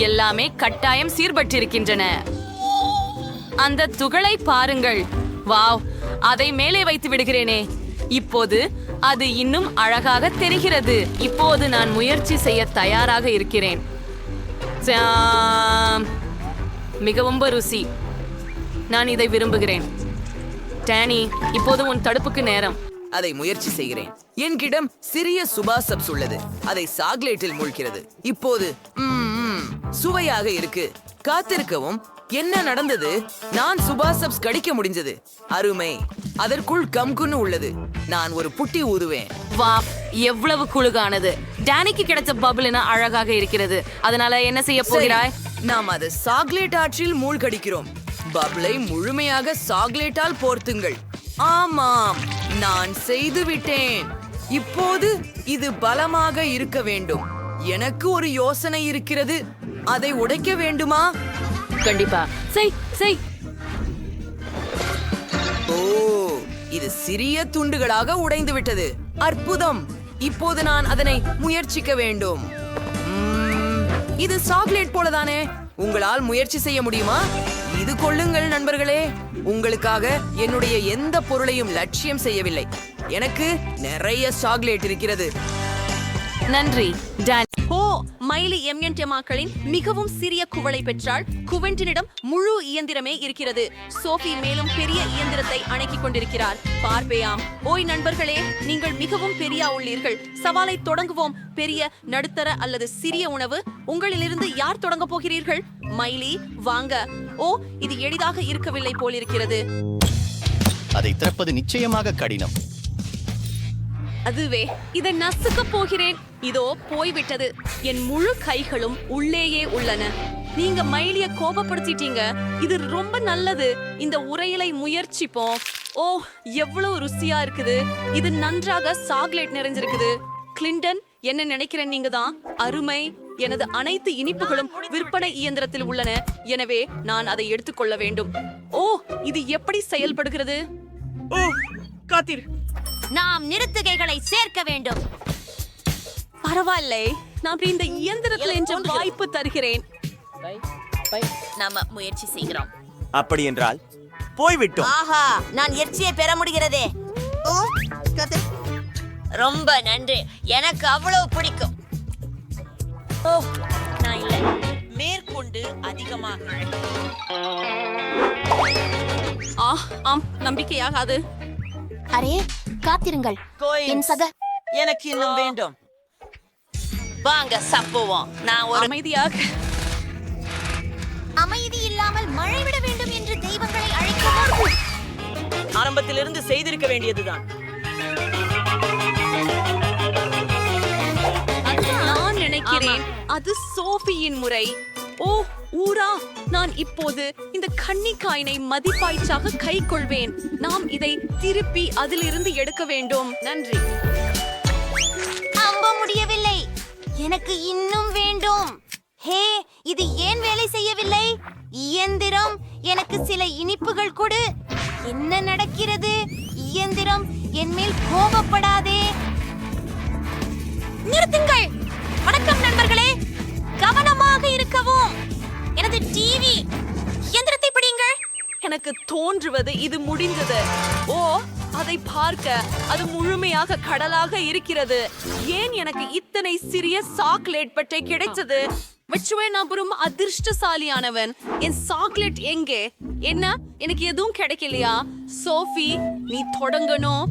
Speaker 1: எல்லாமே கட்டாயம் சீர்பட்டிருக்கின்றன. அந்த துகளை பாருங்கள். வாவ், அதை மேலே வைத்து விடுகிறேனே. இப்போது அது இன்னும் அழகாக தெரிகிறது. இப்போது நான் முயற்சி செய்ய தயாராக இருக்கிறேன். மிகவும் ருசி. நான் இதை விரும்புகிறேன். டேனி, இப்போது உன் தடுப்புக்கு நேரம்.
Speaker 7: அதை முயற்சி செய்கிறேன். என்கிடம் சிறிய சுபா சப்ஸ் உள்ளது. அதை சாக்லேட்டில் மூழ்கிறது. இப்போது சுவையாக இருக்கு. காத்திருக்கவும். என்ன நடந்தது? நான் சுபா சப்ஸ் கடிக்க முடிஞ்சது. அருமை. அதற்குள் கம்குன்னு உள்ளது. நான் ஒரு புட்டி ஊதுவேன்.
Speaker 1: வா, எவ்வளவு குளுகானது. டேனிக்கு கிடைச்ச பபிள் என அழகாக இருக்கிறது. அதனால என்ன செய்ய போகிறாய்?
Speaker 7: நாம் அது சாக்லேட் ஆற்றில் மூழ்கடிக்கிறோம். பபிளை முழுமையாக சாக்லேட்டால் போர்த்துங்கள். ஆமாம், நான் செய்து விட்டேன். இப்போது இது பலமாக இருக்க வேண்டும். எனக்கு ஒரு யோசனை இருக்கிறது. அதை உடைக்க வேண்டுமா?
Speaker 1: கண்டிப்பா. செய் செய்.
Speaker 7: ஓ, இது சிறிய துண்டுகளாக உடைந்து விட்டது. அற்புதம். இப்போது நான் அதனை முயற்சிக்க வேண்டும். இது சாக்லேட் போலதானே? உங்களால் முயற்சி செய்ய முடியுமா? இது கொள்ளுங்கள் நண்பர்களே. உங்களுக்காக என்னுடைய எந்த பொருளையும் லட்சியம் செய்யவில்லை. எனக்கு நிறைய சாக்லேட் இருக்கிறது.
Speaker 1: நன்றி டான்.
Speaker 2: ஓ, மைலி எம்என்டெமாக்களின் மிகவும் சிறிய குவளை பெற்றாள். குவென்டினிடம் முழு இயந்திரமே இருக்கிறது. சோஃபி மேலும் பெரிய இயந்திரத்தை அணைக்கிக் கொண்டிருக்கிறார். பார்ப்பேயாம். ஓய் நண்பர்களே, நீங்கள் மிகவும் பெரியா உள்ளீர்கள். சவாலை தொடங்குவோம். பெரிய, நடுத்தர அல்லது சிறிய உணவு. உங்களிலிருந்து யார் தொடங்க போகிறீர்கள்? மைலி, வாங்க. ஓ, இது எளிதாக இருக்கவில்லை போலிருக்கிறது.
Speaker 8: அதை திறப்பது நிச்சயமாக கடினம்.
Speaker 2: அதுவே, இதை நசுக்க போகிறேன். இதோ போய்விட்டது. என் முழு கைகளும் உள்ளேயே உள்ளன. நீங்க மைலிய கோபப்படுத்திட்டீங்க. இது ரொம்ப நல்லது. இந்த உரையிலை முயற்சிப்போம். ஓ, எவ்வளவு ருசியா இருக்குது. இது நன்றாக சாக்லேட் நிறைஞ்சிருக்குது. கிளின்டன், என்ன நினைக்கிறேன்? நீங்க தான் அருமை. எனது அனைத்து இனிப்புகளும் விற்பனை இயந்திரத்தில் உள்ளன. எனவே நான் அதை எடுத்துக்கொள்ள வேண்டும். ஓ, இது எப்படி செயல்படுகிறது? ஓ, காத்திரு.
Speaker 3: நாம் நிறுத்துகைகளை சேர்க்க வேண்டும்.
Speaker 2: பரவாயில்லை, நான் இந்த இயந்திரத்தில் என்ற வாய்ப்பு தருகிறேன்.
Speaker 3: நாம முயற்சி செய்கிறோம்.
Speaker 9: அப்படி என்றால் போய்விட்டோம்.
Speaker 3: ஆஹா, நான் எர்ச்சியை பெற முடிகிறதே. ரொம்ப நன்றி. எனக்கு அவ்வளவு பிடிக்கும். ஓ, நான் இல்லை. மேற்கொண்டு அதிகமாக.
Speaker 2: ஆம், நம்பிக்கையாகாது.
Speaker 3: அரே, காத்திருங்கள். என் சக
Speaker 9: எனக்கு இன்னும் வேண்டும்.
Speaker 3: வாங்க சப்புவோம். நான் ஒரு
Speaker 2: அமைதியாக.
Speaker 3: அமைதி இல்லாமல் மழை விட வேண்டும் என்று தெய்வங்களை அழைக்கிறார்கள்.
Speaker 9: ஆரம்பத்திலிருந்து செய்திருக்க வேண்டியதுதான்.
Speaker 2: நான் நினைக்கிறேன் அது சோஃபியின் முறை. ஓ, ஊரா, நான் இப்போது இந்த கன்னிக்காயினை மதிப்பாய்ச்சாக கை கொள்வேன். நாம் இதை திருப்பி அதிலிருந்து எடுக்க வேண்டும். நன்றி.
Speaker 3: நம்ப முடியவில்லை. எனக்கு இன்னும் வேண்டும். ஹே, இது ஏன் வேலை செய்யவில்லை? இயந்திரம், எனக்கு சில இனிப்புகள் கொடு. என்ன நடக்கிறது? இயந்திரம், என் மேல் கோபப்படாதே. நிறுத்துங்கள். வணக்கம் நண்பர்களே, கவனமாக இருக்கவும். எனது டிவி இயந்திரத்தை பிடிங்கள்.
Speaker 2: எனக்கு தோன்றுவது இது முடிந்தது. ஓ, அதை பார்க்க அது முழுமையாக கடலாக இருக்கிறது. ஏன் எனக்கு இத்தனை சிறிய சாக்லேட் பட்டை கிடைத்தது? விச்சுவே, நான் பெரும் அதிர்ஷ்டசாலியானவன். என் சாக்லேட் எங்கே? என்ன, எனக்கு எதுவும் கிடைக்கலையா? சோஃபி, நீ தொடங்கணும்.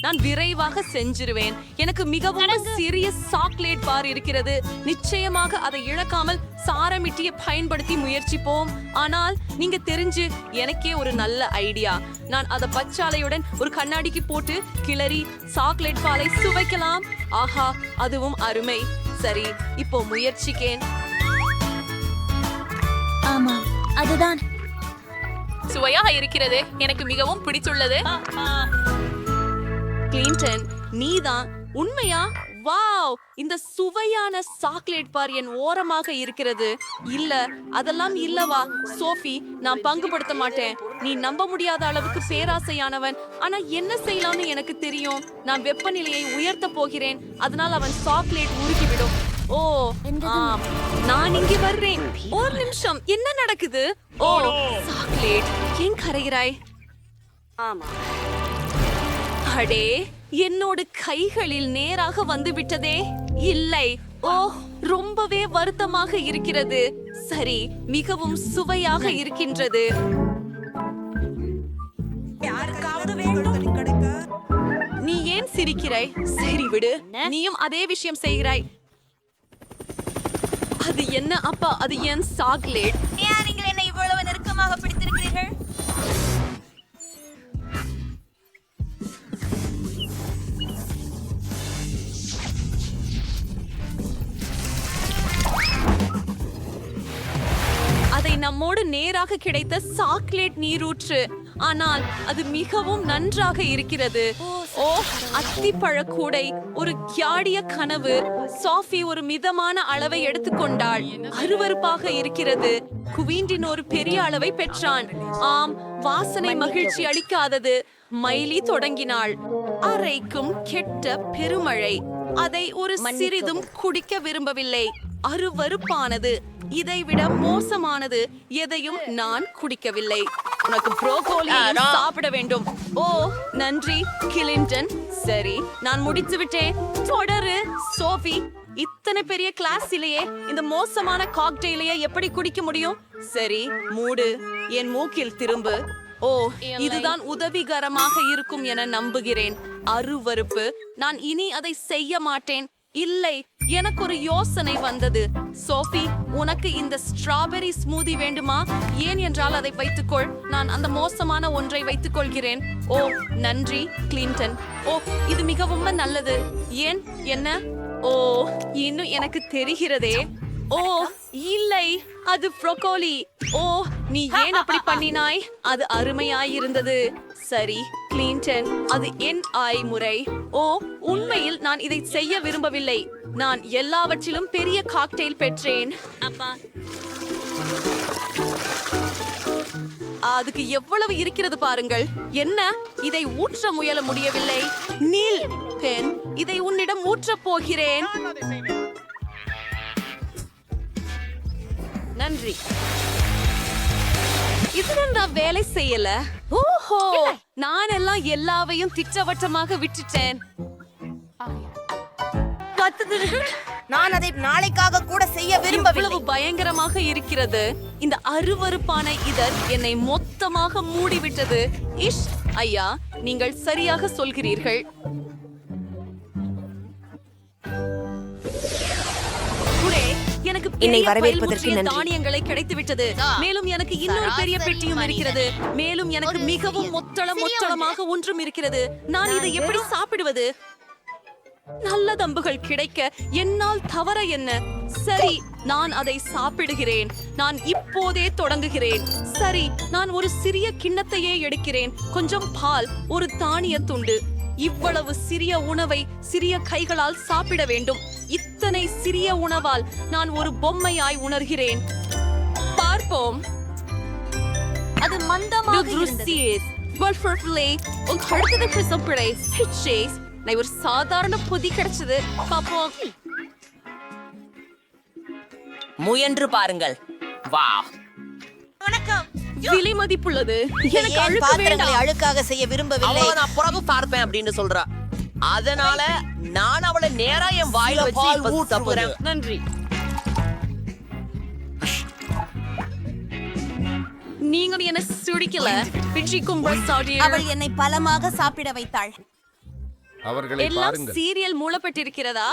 Speaker 2: நான் விரைவாக செஞ்சிருவேன். எனக்கு மிகவும் சிறிய சாக்லேட் பார் இருக்கிறது. நிச்சயமாக அதை இழக்காமல் சாரமிட்டியை பயன்படுத்தி முயற்சிப்போம். ஆனால் நீங்க தெரிஞ்சு எனக்கே ஒரு நல்ல ஐடியா. நான் அதை பச்சாலையுடன் ஒரு கண்ணாடிக்கு போட்டு கிளறி சாக்லேட் பாலை சுவைக்கலாம். ஆஹா, அதுவும் அருமை. சரி, இப்போ முயற்சிக்கேன்.
Speaker 3: ஆமா, அதுதான்.
Speaker 1: சுவையாக இருக்கிறது. எனக்கு மிகவும் பிடித்துள்ளது.
Speaker 2: கிளின்டன், நீதான் உண்மையா? வாவ், இந்த சுவையான சாக்லேட் பார் என் ஓரமாக இருக்கிறது. இல்ல, அதெல்லாம் இல்லவா சோஃபி, நான் பங்குபடுத்த மாட்டேன். நீ நம்ப முடியாத அளவுக்கு பேராசையானவன். ஆனா என்ன செய்யலாம்னு எனக்கு தெரியும். நான் வெப்பநிலையை உயர்த்த போகிறேன். அதனால் அவன் சாக்லேட் உருகிவிடும். ஓ ஆம், நான் இங்கே வர்றேன். ஒரு நிமிஷம், என்ன நடக்குது? ஓ, சாக்லேட் ஏன் கரைகிறாய்? ஆமா, அடே, என்னோட கைகளில் நேராக வந்து விட்டதே. இல்லை, ஓ, ரொம்பவே வருத்தமாக இருக்கிறது. சரி, மிகவும் சுவையாக இருக்கின்றது. நீ ஏன் சிரிக்கிறாய்? சரி விடு, நீயும் அதே விஷயம் செய்கிறாய். அது என்ன அப்பா? அது என் சாக்லேட்.
Speaker 3: ஏன் நீங்கள் என்னை இவ்வளவு நெருக்கமாக பிடித்திருக்கிறீர்கள்?
Speaker 2: அதை நம்மோடு நேராக கிடைத்த சாக்லேட் நீரூற்று. ஆனால் அது மிகவும் நன்றாக இருக்கிறது. ஓ, அத்திப்பழ கூடை, ஒரு கியாடிய கனவு. சாஃபி ஒரு மிதமான அளவை எடுத்துக்கொண்டாள். அருவருப்பாக இருக்கிறது. குவீண்டின் ஒரு பெரிய அளவை பெற்றான். ஆம், வாசனை மகிழ்ச்சி அளிக்காதது. மைலி தொடங்கினாள். அறைக்கும் கெட்ட பெருமழை. அதை ஒரு சிறிதும் குடிக்க விரும்பவில்லை. அருவருப்பானது. இதைவிட மோசமானது எதையும் நான் குடிக்கவில்லை. உனக்கு புரோக்கோலி சாப்பிட வேண்டும். ஓ, நன்றி கிளின்டன். சரி, நான் முடித்து விட்டேன். தொடரு சோஃபி. இத்தனை பெரிய கிளாஸிலேயே இந்த மோசமான காக்டெயிலையே எப்படி குடிக்க முடியும்? சரி, மூடு. என் மூக்கில் திரும்பு. ஓ, இதுதான் உதவிகரமாக இருக்கும் என நம்புகிறேன். அருவருப்பு. நான் இனி அதை செய்ய மாட்டேன். இல்லை, எனக்கு ஒரு யோசனை வந்தது. சோஃபி, உனக்கு இந்த ஸ்ட்ராபெரி ஸ்மூதி வேண்டுமா? ஏன் என்றால் அதை வைத்துக்கொள். நான் அந்த மோசமான ஒன்றை வைத்துக் கொள்கிறேன். ஓ, நன்றி கிளின்டன். ஓ, இது மிகவும் நல்லது. ஏன்? என்ன? ஓ, இன்னும் எனக்கு தெரிகிறதே. ஓ, இல்லை, அது ப்ரோக்கோலி. ஓ, நீ ஏன் அப்படி பண்ணினாய்? அது அருமையாயிருந்தது. சரி கிளின்டன், அது என் முறை. ஓ, உண்மையில் நான் இதை செய்ய விரும்பவில்லை. நான் எல்லாவற்றிலும் பெரிய காக்டெயில் பெற்றேன். அப்பா, அதுக்கு எவ்வளவு இருக்கிறது பாருங்கள். என்ன, இதை ஊற்ற முயல முடியவில்லை. நில் பெண், இதை உன்னிடம் ஊற்றப் போகிறேன். நன்றி. இதுதான் நான் வேலை செய்யல. ஓஹோ, நான் எல்லாம் எல்லாவையும் திட்டவட்டமாக விட்டுட்டேன்.
Speaker 3: நான் அதை நாளைக்காக கூட செய்ய விரும்பவில்லை.
Speaker 2: இவ்வளவு பயங்கரமாக இருக்கிறது. இந்த அருவருப்பான இதழ் என்னை மொத்தமாக மூடிவிட்டது. இஷ், ஐயா, நீங்கள் சரியாக சொல்கிறீர்கள். எனக்கு
Speaker 3: என்னை வரவேற்பதற்கு நன்றி.
Speaker 2: தானியங்களை கிடைத்துவிட்டது. மேலும் எனக்கு இன்னொரு பெரிய பெட்டியும் இருக்கிறது. மேலும் எனக்கு மிகவும் மொத்தளமாக ஒன்றும் இருக்கிறது. நான் இதை எப்படி சாப்பிடுவது? நல்ல தம்புகள் கிடைக்க என்னால் தவற என்ன? சரி, நான் அதை சாப்பிடுகிறேன். நான் இப்போதே தொடங்குகிறேன். சரி, நான் ஒரு சிறிய கிண்ணத்தையே எடுக்கிறேன். கொஞ்சம் பால், ஒரு தானிய துண்டு. இவ்வளவு சிறிய உணவை சிறிய கைகளால் சாப்பிட வேண்டும். இத்தனை சிறிய உணவால் நான் ஒரு பொம்மையாய் உணர்கிறேன். பார்ப்போம்.
Speaker 3: அது மந்தமாக இருந்தது.
Speaker 2: ஒரு சாதாரண பொதி கிடைச்சது. பாப்போம்.
Speaker 9: முயன்று பாருங்கள். வா,
Speaker 3: வணக்கம்.
Speaker 2: விலை மதிப்புள்ளது. எனக்கு
Speaker 3: ஏன்
Speaker 2: அழுக்கு
Speaker 3: பாத்திரங்களை
Speaker 2: வேண்டாம்.
Speaker 3: அழுக்காக செய்ய விரும்பவில்லை?
Speaker 9: அவளை நான் பிறகு பார்ப்பேன் அப்படின்னு சொல்றா. அதனால நான் அவளை நேரா என் வாயில வச்சு இப்ப தப்புறேன்.
Speaker 2: நன்றி. நீங்கள் என்ன சுடிக்கல. பிஞ்சி கும்பல் சாடி.
Speaker 3: அவள் என்னை பலமாக சாப்பிட வைத்தாள்.
Speaker 10: அவர்களை
Speaker 2: எல்லாம்
Speaker 10: பாருங்கள்.
Speaker 2: சீரியல் மூடப்பட்டிருக்கிறதா?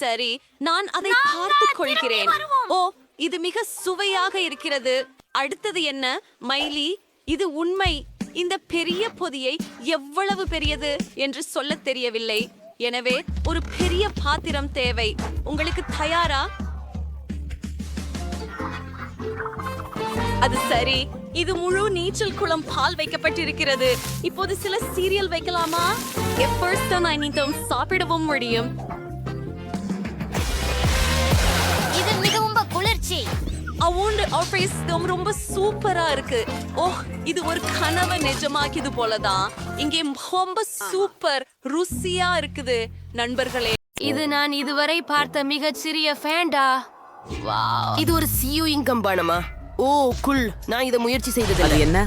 Speaker 2: சரி, நான் அதை பார்த்துக் கொள்கிறேன். ஓ, இது மிக சுவையாக இருக்கிறது. அடுத்தது என்ன? மைலி, இது உண்மை. இந்த பெரிய பொதியை எவ்வளவு பெரியது என்று சொல்லத் தெரியவில்லை. எனவே ஒரு பெரிய பாத்திரம் தேவை. உங்களுக்கு தயாரா? அது சரி. இது முழு நீச்சல் குளம் பால் வைக்கப்பட்டிருக்கிறது. இப்போது சில சீரியல் வைக்கலாமா? எப்பொழுதும் அனைத்தும் சாப்பிடவும் முடியும்.
Speaker 3: இது மிகவும் குளிர்ச்சி.
Speaker 2: ரொம்ப சூப்பரா இருக்கு. ஓ, இது ஒரு கனவை நிஜமாக்கியது போலதான். இங்கே ரொம்ப சூப்பர் ருசியா இருக்குது நண்பர்களே.
Speaker 3: இது நான் இதுவரை பார்த்த மிகச் சிறிய ஃபேண்டா.
Speaker 9: இது ஒரு சியூயிங் கம்பானமா? ஓ குல், நான் இதை முயற்சி செய்தது என்ன?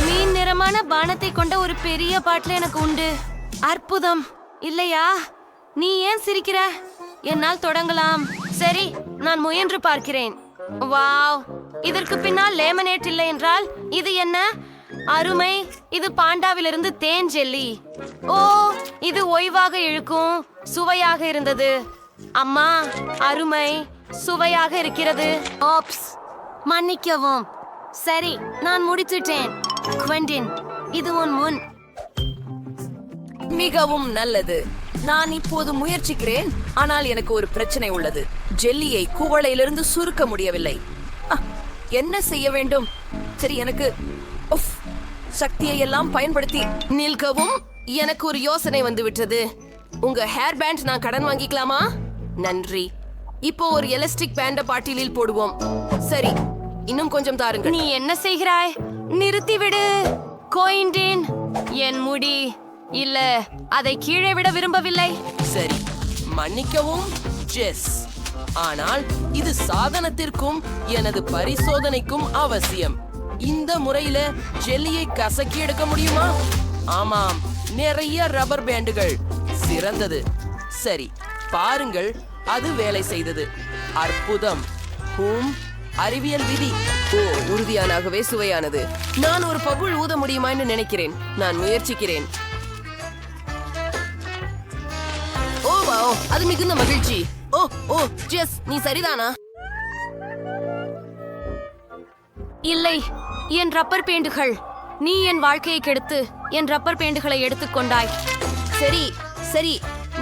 Speaker 3: மீன் நிறமான பானத்தை கொண்ட ஒரு பெரிய பாட்டில் எனக்கு உண்டு. அற்புதம் இல்லையா? நீ ஏன் சிரிக்கிற? என்னால் தொடங்கலாம். சரி, நான் முயன்று பார்க்கிறேன். வாவ், இதற்கு பின்னால் லேமனேட் இல்லை என்றால் இது என்ன அருமை! இது பாண்டாவிலிருந்து தேன் ஜெல்லி. ஓ, இது ஓய்வாக இழுக்கும். சுவையாக இருந்தது. அம்மா, அருமை, சுவையாக இருக்கிறது. ஓப்ஸ், மன்னிக்கவும். சரி, நான் முடித்துட்டேன். குவெண்டின், இது உன் முன்.
Speaker 2: மிகவும் நல்லது. நான் இப்போது முயற்சிக்கிறேன். ஆனால் எனக்கு ஒரு பிரச்சனை உள்ளது. ஜெல்லியை குவளையிலிருந்து சுருக்க முடியவில்லை. என்ன செய்ய வேண்டும்? சரி, எனக்கு சக்தியை எல்லாம் பயன்படுத்தி
Speaker 9: நில்கவும். எனக்கு ஒரு யோசனை வந்து விட்டது. உங்க ஹேர் பேண்ட் நான் கடன் வாங்கிக்கலாமா? நன்றி. இப்போ ஒரு எலாஸ்டிக் பேண்ட பாட்டிலில் போடுவோம். சரி, இன்னும் கொஞ்சம் தாருங்கள்.
Speaker 3: நீ என்ன செய்கிறாய்? நிறுத்திவிடு. கோயிண்டின், என் முடி. இல்ல, அதை கீழே விட விரும்பவில்லை.
Speaker 9: சரி, மன்னிக்கவும் ஜெஸ். ஆனால் இது சாதனத்திற்கும் எனது பரிசோதனைக்கும் அவசியம். இந்த முறையில ஜெல்லியை கசக்கி எடுக்க முடியுமா? ஆமாம், நிறைய ரப்பர் பேண்டுகள். சிறந்தது. சரி, பாருங்கள், அது வேலை செய்தது. அற்புதம். அறிவியல் விதி. ஓ, உறுதியானாகவே சுவையானது. நான் ஒரு பபுள் ஊத முடியுமா என்று நினைக்கிறேன். நான் முயற்சிக்கிறேன். ஓ வாவ், அது மிகுந்த மகிழ்ச்சி. ஓ ஓ ஜெஸ், நீ சரிதானா?
Speaker 3: இல்லை, என் ரப்பர் பேண்டுகள். நீ என் வாழ்க்கையை கெடுத்து என் ரப்பர் பேண்டுகளை எடுத்துக்கொண்டாய்.
Speaker 9: சரி சரி,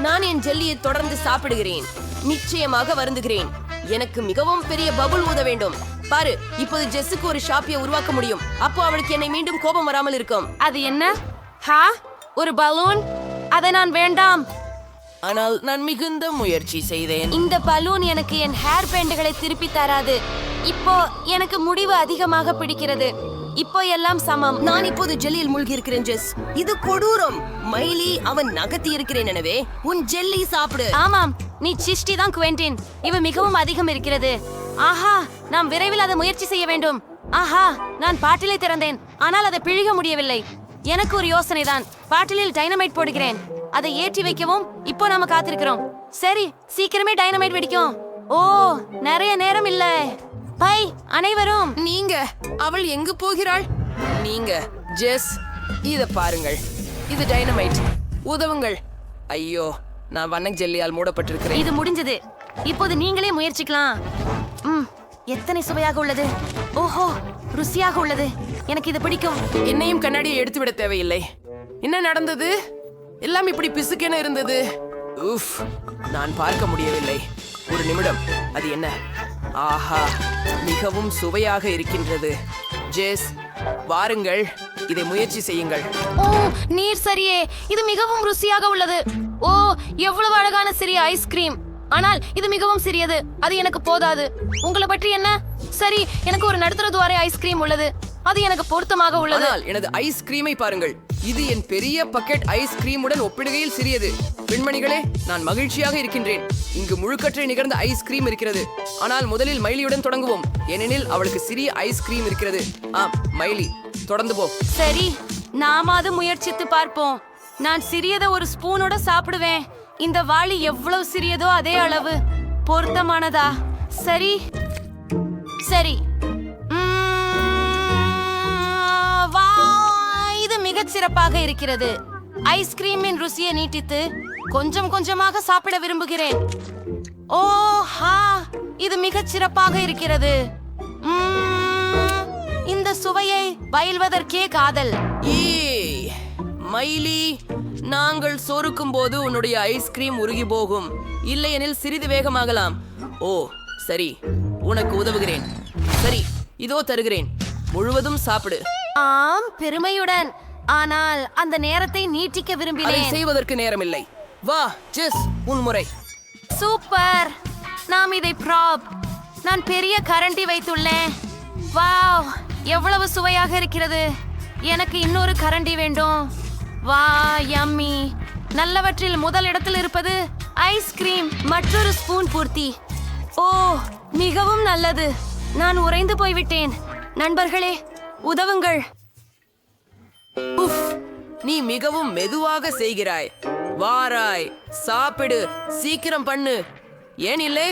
Speaker 9: நான் என் ஜெல்லியை தொடர்ந்து சாப்பிடுகிறேன். நிச்சயமாக வருந்துகிறேன். எனக்கு மிகவும் பெரிய பபுள் ஊத வேண்டும். பாரு, இப்போது ஜெஸ்ஸுக்கு ஒரு ஷாப்பியை உருவாக்க முடியும். அப்போ அவளுக்கு என்னை மீண்டும் கோபம் வராமல் இருக்கும்.
Speaker 3: அது என்ன? ஹா, ஒரு பலூன்? அதை நான் வேண்டாம்.
Speaker 9: ஆனால் நான் மிகுந்த முயற்சி செய்தேன்.
Speaker 3: இந்த பலூன் எனக்கு என் ஹேர் பேண்டுகளை திருப்பி தராது. இப்போ எனக்கு முடிவு அதிகமாக பிடிக்கிறது. இப்போ எல்லாம் சமம்.
Speaker 9: நான் இப்போது ஜெல்லியில் மூழ்கி இருக்கிறேன் ஜெஸ். இது கொடூரம். மைலி, அவன் நகர்த்தி இருக்கிறேன். எனவே உன் ஜெல்லி சாப்பிடு.
Speaker 3: ஆமாம், நீ சிஷ்டி தான் குவெண்டின். இவ மிகவும் அதிகம் இருக்கிறது. ஆஹா, நாம் விரைவில் அதை முயற்சி செய்ய வேண்டும். ஆஹா, நான் பாட்டிலை திறந்தேன், ஆனால் அதை பிழிக முடியவில்லை. எனக்கு ஒரு யோசனை தான். பாட்டிலில் டைனமைட் போடுகிறேன். அதை ஏற்றி வைக்கவும். இப்போ நாம காத்திருக்கிறோம். சரி, சீக்கிரமே டைனமைட் வெடிக்கும். ஓ, நிறைய நேரம் இல்ல. பை, அனைவரும்.
Speaker 9: நீங்க, அவள் எங்கு போகிறாள்? நீங்க ஜெஸ், இத பாருங்கள். இது டைனமைட். உதவுங்கள். ஐயோ, நான் வண்ண ஜெல்லியால் மூடப்பட்டிருக்கிறேன்.
Speaker 3: இது முடிஞ்சது. இப்போது நீங்களே முயற்சிக்கலாம். எத்தனை சுவையாக உள்ளது. ஓஹோ, ருசியாக உள்ளது. எனக்கு இது பிடிக்கும்.
Speaker 9: என்னையும் கண்ணாடியை எடுத்து விட தேவையில்லை. என்ன நடந்தது? எல்லாம் இப்படி பிசுக்கென இருந்தது. உஃப், நான் பார்க்க முடியவில்லை. ஒரு நிமிடம். அது என்ன? ஆஹா, மிகவும் சுவையாக இருக்கின்றது. ஜெஸ், வாருங்கள், இதை முயற்சி செய்யுங்கள்.
Speaker 3: ஓ, நீர் சரியே. இது மிகவும் ருசியாக உள்ளது. ஓ, எவ்வளவு அழகான சிறிய ஐஸ்கிரீம். ஆனால் இது மிகவும் சிறியது. அது எனக்கு போதாது. உங்களை பற்றி என்ன? சரி, எனக்கு ஒரு நடுத்தர துவாரை ஐஸ்கிரீம் உள்ளது. அது எனக்கு பொருத்தமாக உள்ளது.
Speaker 7: ஆனால் எனது ஐஸ்கிரீமை பாருங்கள். இது என் பெரிய பக்கெட் ஐஸ்கிரீமுடன் ஒப்பிடுகையில் சிறியது. பெண்மணிகளே, நான் மகிழ்ச்சியாக இருக்கின்றேன். இங்கு முழுக்கற்றை நிகழ்ந்த ஐஸ்கிரீம் இருக்கிறது. ஆனால் முதலில் மைலியுடன் தொடங்குவோம், ஏனெனில் அவளுக்கு சிறிய ஐஸ்கிரீம் இருக்கிறது. மைலி, தொடர்ந்து போ.
Speaker 3: சரி, நாம அது முயற்சித்து பார்ப்போம். நான் சிறியதை ஒரு ஸ்பூனோட சாப்பிடுவேன். இந்த வாளி எவ்வளவு சிறியதோ அதே அளவு. பொருத்தமானதா? சரி சரி. இது மிகச் சிறப்பாக இருக்கிறது. ஐஸ்கிரீமின் ருசியை நீட்டித்து கொஞ்சம் கொஞ்சமாக சாப்பிட விரும்புகிறேன். ஓ ஹா, இது மிகச் சிறப்பாக இருக்கிறது. இந்த சுவையை பயில்வதற்கே காதல்.
Speaker 9: ஏய் மைலி, நாங்கள் சொருக்கும் போது உன்னுடைய ஐஸ்கிரீம் உருகி போகும், இல்லையெனில் சிறிது வேகமாகலாம். ஓ சரி, உனக்கு உதவுகிறேன். சரி, இதோ தருகிறேன், முழுவதும் சாப்பிடு.
Speaker 3: ஆம், பெருமையுடன். ஆனால் அந்த நேரத்தை நீட்டிக்க
Speaker 9: அதை
Speaker 3: விரும்பினேன்.
Speaker 9: செய்வதற்கு நேரமில்லை. வா ஜெஸ், உன் முறை.
Speaker 3: சூப்பர். நாம் இதை ப்ராப். நான் பெரிய கரண்டி வைத்துள்ளேன். வாவ், எவ்வளவு சுவையாக இருக்கிறது. எனக்கு இன்னொரு கரண்டி வேண்டும். வா யம்மி. நல்லவற்றில் முதல் இடத்தில் இருப்பது ஐஸ்கிரீம். மற்றொரு ஸ்பூன் பூர்த்தி. ஓ, மிகவும் நல்லது. நான் உறைந்து போய்விட்டேன். நண்பர்களே, உதவுங்கள்.
Speaker 9: உஃப், நீ மிகவும் மெதுவாக செய்கிறாய். வாராய், சாப்பிடு, சீக்கிரம் பண்ணு. ஏன் இல்லை?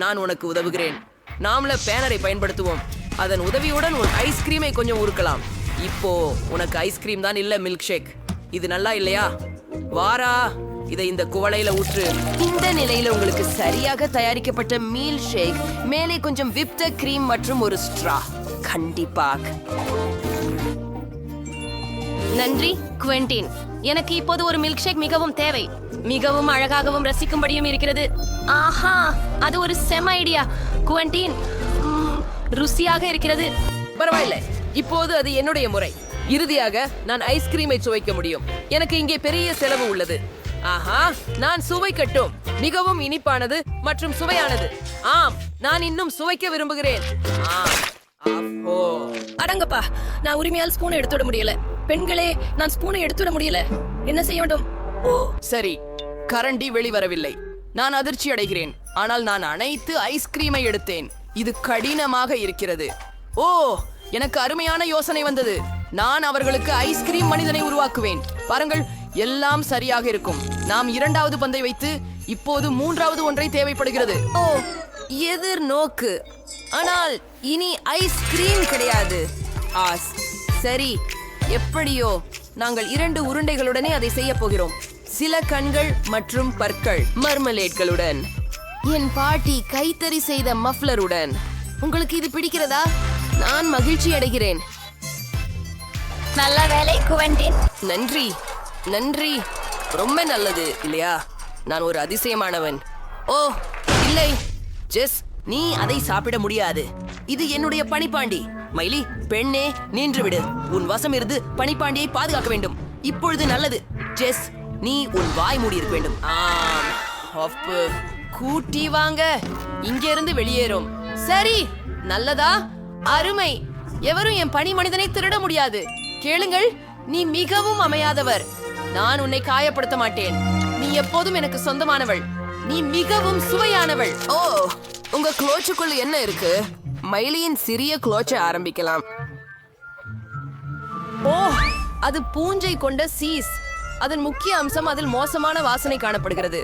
Speaker 9: நான் உனக்கு உதவுகிறேன். நாமள பேனரை பயன்படுத்துவோம். அதன் உதவியுடன் உன் ஐஸ்கிரீமை கொஞ்சம் உருக்கலாம். இப்போ உனக்கு ஐஸ்கிரீம் தான் இல்ல, மில்க் ஷேக். இது நல்லா இல்லையா? வாரா, இதை இந்த குவளையில ஊற்று. இந்த நிலையில உங்களுக்கு சரியாக தயாரிக்கப்பட்ட மீல் ஷேக், மேலே கொஞ்சம் விப்ட கிரீம் மற்றும் ஒரு ஸ்ட்ரா. கண்டிப்பாக.
Speaker 3: நன்றி குவென்டின். எனக்கு இப்போது ஒரு மில்க் ஷேக் மிகவும் தேவை. மிகவும் அழகாகவும் ரசிக்கும்படியும் இருக்கிறது. ஆஹா, அது ஒரு செம ஐடியா குவென்டின். ருசியாக இருக்கிறது.
Speaker 9: பரவாயில்லை, இப்போது அது என்னுடைய முறை. இறுதியாக நான் ஐஸ்கிரீமை சுவைக்க முடியும். எனக்கு இங்கே பெரிய செலவு உள்ளது. ஆஹா, நான் சுவைக்கட்டும். மிகவும் இனிப்பானது மற்றும் சுவையானது. ஆம், நான் இன்னும் சுவைக்க விரும்புகிறேன்.
Speaker 2: அடங்கப்பா, நான் உரிமையால் ஸ்பூனை எடுத்துவிட முடியல. பெண்களே, நான் ஸ்பூனை எடுத்துவிட முடியல. என்ன செய்ய வேண்டும்? ஓ
Speaker 9: சரி, கரண்டி வெளிவரவில்லை. நான் அதிர்ச்சி அடைகிறேன். ஆனால் நான் அனைத்து ஐஸ்கிரீமை எடுத்தேன். இது கடினமாக இருக்கிறது. ஓ, எனக்கு அருமையான யோசனை வந்தது. நான் அவர்களுக்கு ஐஸ்கிரீம் மனிதனை உருவாக்குவேன். பாருங்கள், எல்லாம் சரியாக இருக்கும். நாம் இரண்டாவது பந்தை வைத்து இப்போது மூன்றாவது ஒன்றை தேவைப்படுகிறது. ஓ, எதிர்நோக்கு. ஆனால் இனி ஐஸ்கிரீம் கிடையாது. ஆஸ் சரி, எப்படியோ நாங்கள் 2 உருண்டைகளுடனே அதை செய்ய போகிறோம். சில கண்கள் மற்றும் பற்கள் மர்மலேட்களுடன். என் பாட்டி கைத்தறி செய்த மஃப்லருடன். உங்களுக்கு இது பிடிக்கிறதா? நான் மகிழ்ச்சி அடைகிறேன்.
Speaker 3: நல்ல வேலை குவென்டின்.
Speaker 9: நன்றி நன்றி, ரொம்ப நல்லது இல்லையா? நான் ஒரு அதிசயமானவன். ஓ இல்லை ஜெஸ், நீ அதை சாப்பிட முடியாது. இது என்னுடைய பனிப்பாண்டி. மைலி, பெண்ணே, நின்று விடு. உன் வசம் இருந்து பனிப்பாண்டியை பாதுகாக்க வேண்டும். இப்பொழுது நல்லது. ஜெஸ், நீ உன் வாய் மூடி இருக்க வேண்டும். ஆம், அப்பு. கூட்டி வாங்க, இங்க இருந்து வெளியேறும். சரி, நல்லதா? அருமை. எவரும் என் பனி மனிதனை திருட முடியாது. கேளுங்கள், நீ மிகவும் அமையாதவர். நான் உன்னை காயப்படுத்த மாட்டேன். நீ எப்போதும் எனக்கு சொந்தமானவள். நீ மிகவும் சுவையானவள். ஓ, உங்க குளோச்சுக்குள்ள என்ன இருக்கு? மைலியின் சிறிய குளோச்சை ஆரம்பிக்கலாம். ஓ, அது பூஞ்சை கொண்ட சீஸ். அதன் முக்கிய அம்சம் அதில் மோசமான வாசனை காணப்படுகிறது.